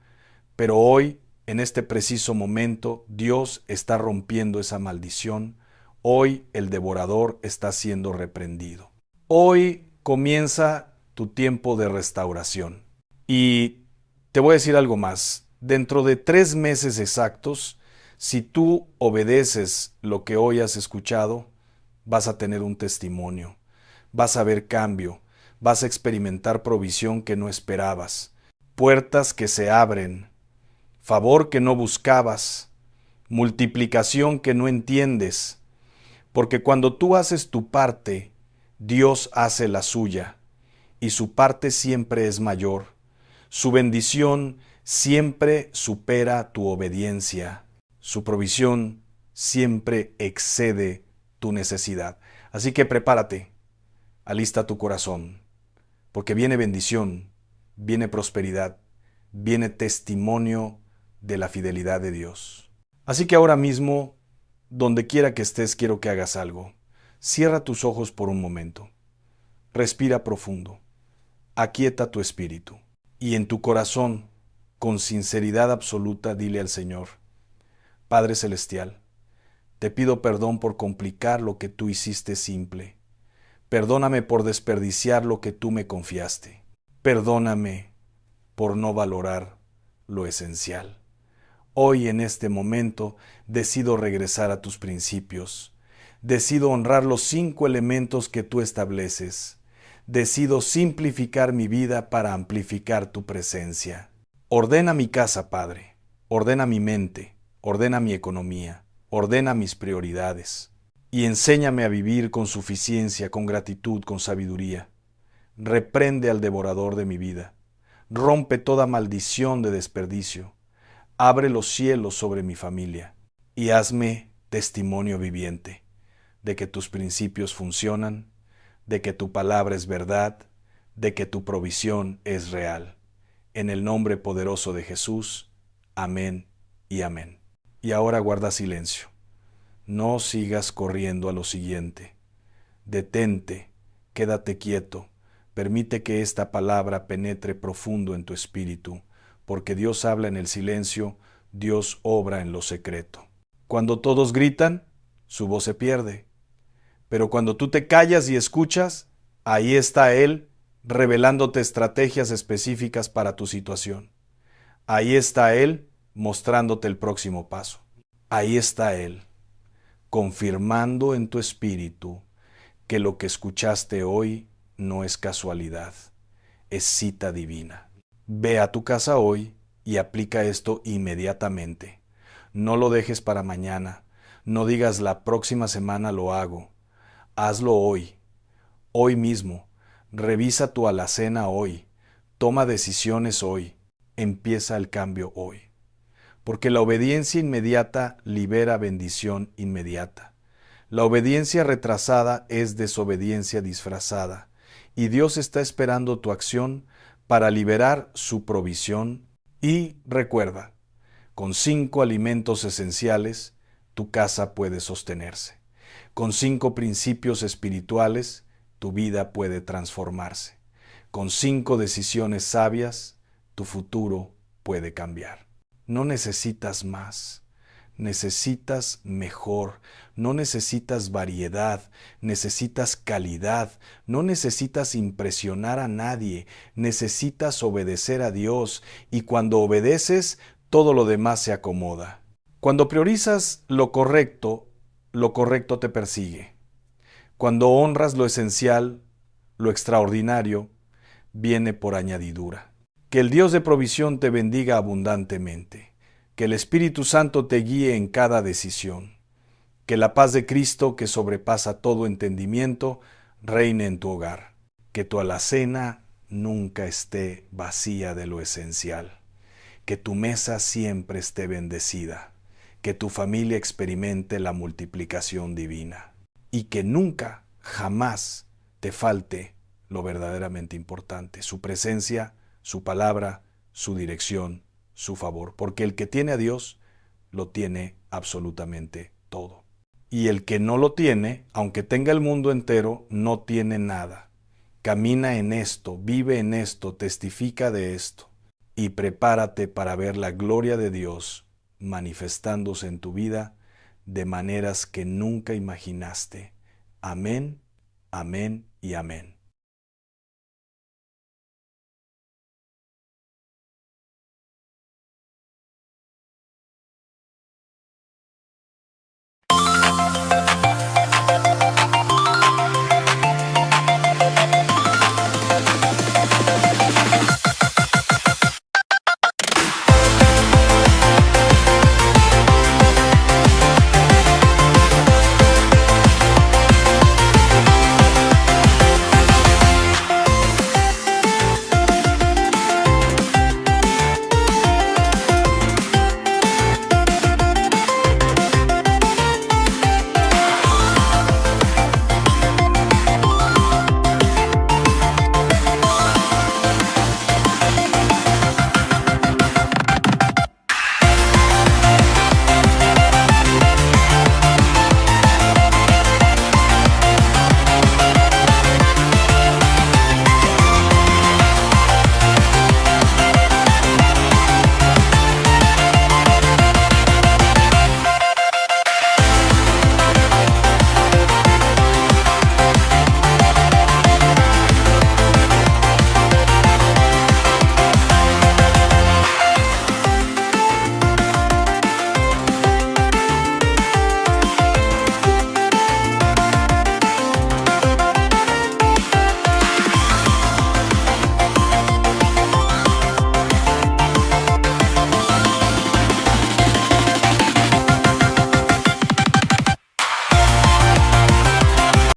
Pero hoy, en este preciso momento, Dios está rompiendo esa maldición. Hoy el devorador está siendo reprendido. Hoy comienza tu tiempo de restauración. Y te voy a decir algo más. Dentro de 3 meses exactos, si tú obedeces lo que hoy has escuchado, vas a tener un testimonio, vas a ver cambio, vas a experimentar provisión que no esperabas, puertas que se abren, favor que no buscabas, multiplicación que no entiendes, porque cuando tú haces tu parte, Dios hace la suya, y su parte siempre es mayor. Su bendición siempre supera tu obediencia. Su provisión siempre excede tu necesidad. Así que prepárate, alista tu corazón, porque viene bendición, viene prosperidad, viene testimonio de la fidelidad de Dios. Así que ahora mismo, donde quiera que estés, quiero que hagas algo. Cierra tus ojos por un momento. Respira profundo. Aquieta tu espíritu. Y en tu corazón, con sinceridad absoluta, dile al Señor: Padre Celestial, te pido perdón por complicar lo que tú hiciste simple. Perdóname por desperdiciar lo que tú me confiaste. Perdóname por no valorar lo esencial. Hoy, en este momento, decido regresar a tus principios. Decido honrar los 5 elementos que tú estableces. Decido simplificar mi vida para amplificar tu presencia. Ordena mi casa, Padre. Ordena mi mente. Ordena mi economía. Ordena mis prioridades. Y enséñame a vivir con suficiencia, con gratitud, con sabiduría. Reprende al devorador de mi vida. Rompe toda maldición de desperdicio. Abre los cielos sobre mi familia y hazme testimonio viviente de que tus principios funcionan, de que tu palabra es verdad, de que tu provisión es real. En el nombre poderoso de Jesús. Amén y amén. Y ahora guarda silencio. No sigas corriendo a lo siguiente. Detente, quédate quieto. Permite que esta palabra penetre profundo en tu espíritu, porque Dios habla en el silencio, Dios obra en lo secreto. Cuando todos gritan, su voz se pierde. Pero cuando tú te callas y escuchas, ahí está Él revelándote estrategias específicas para tu situación. Ahí está Él mostrándote el próximo paso. Ahí está Él confirmando en tu espíritu que lo que escuchaste hoy no es casualidad, es cita divina. Ve a tu casa hoy y aplica esto inmediatamente. No lo dejes para mañana. No digas la próxima semana lo hago. Hazlo hoy, hoy mismo. Revisa tu alacena hoy. Toma decisiones hoy. Empieza el cambio hoy. Porque la obediencia inmediata libera bendición inmediata. La obediencia retrasada es desobediencia disfrazada, y Dios está esperando tu acción para liberar su provisión. Y recuerda, con 5 alimentos esenciales, tu casa puede sostenerse. Con 5 principios espirituales, tu vida puede transformarse. Con 5 decisiones sabias, tu futuro puede cambiar. No necesitas más. Necesitas mejor, no necesitas variedad, necesitas calidad, no necesitas impresionar a nadie, necesitas obedecer a Dios, y cuando obedeces, todo lo demás se acomoda. Cuando priorizas lo correcto te persigue. Cuando honras lo esencial, lo extraordinario viene por añadidura. Que el Dios de provisión te bendiga abundantemente. Que el Espíritu Santo te guíe en cada decisión. Que la paz de Cristo, que sobrepasa todo entendimiento, reine en tu hogar. Que tu alacena nunca esté vacía de lo esencial. Que tu mesa siempre esté bendecida. Que tu familia experimente la multiplicación divina. Y que nunca, jamás, te falte lo verdaderamente importante: su presencia, su palabra, su dirección, su favor, porque el que tiene a Dios lo tiene absolutamente todo. Y el que no lo tiene, aunque tenga el mundo entero, no tiene nada. Camina en esto, vive en esto, testifica de esto, y prepárate para ver la gloria de Dios manifestándose en tu vida de maneras que nunca imaginaste. Amén, amén y amén.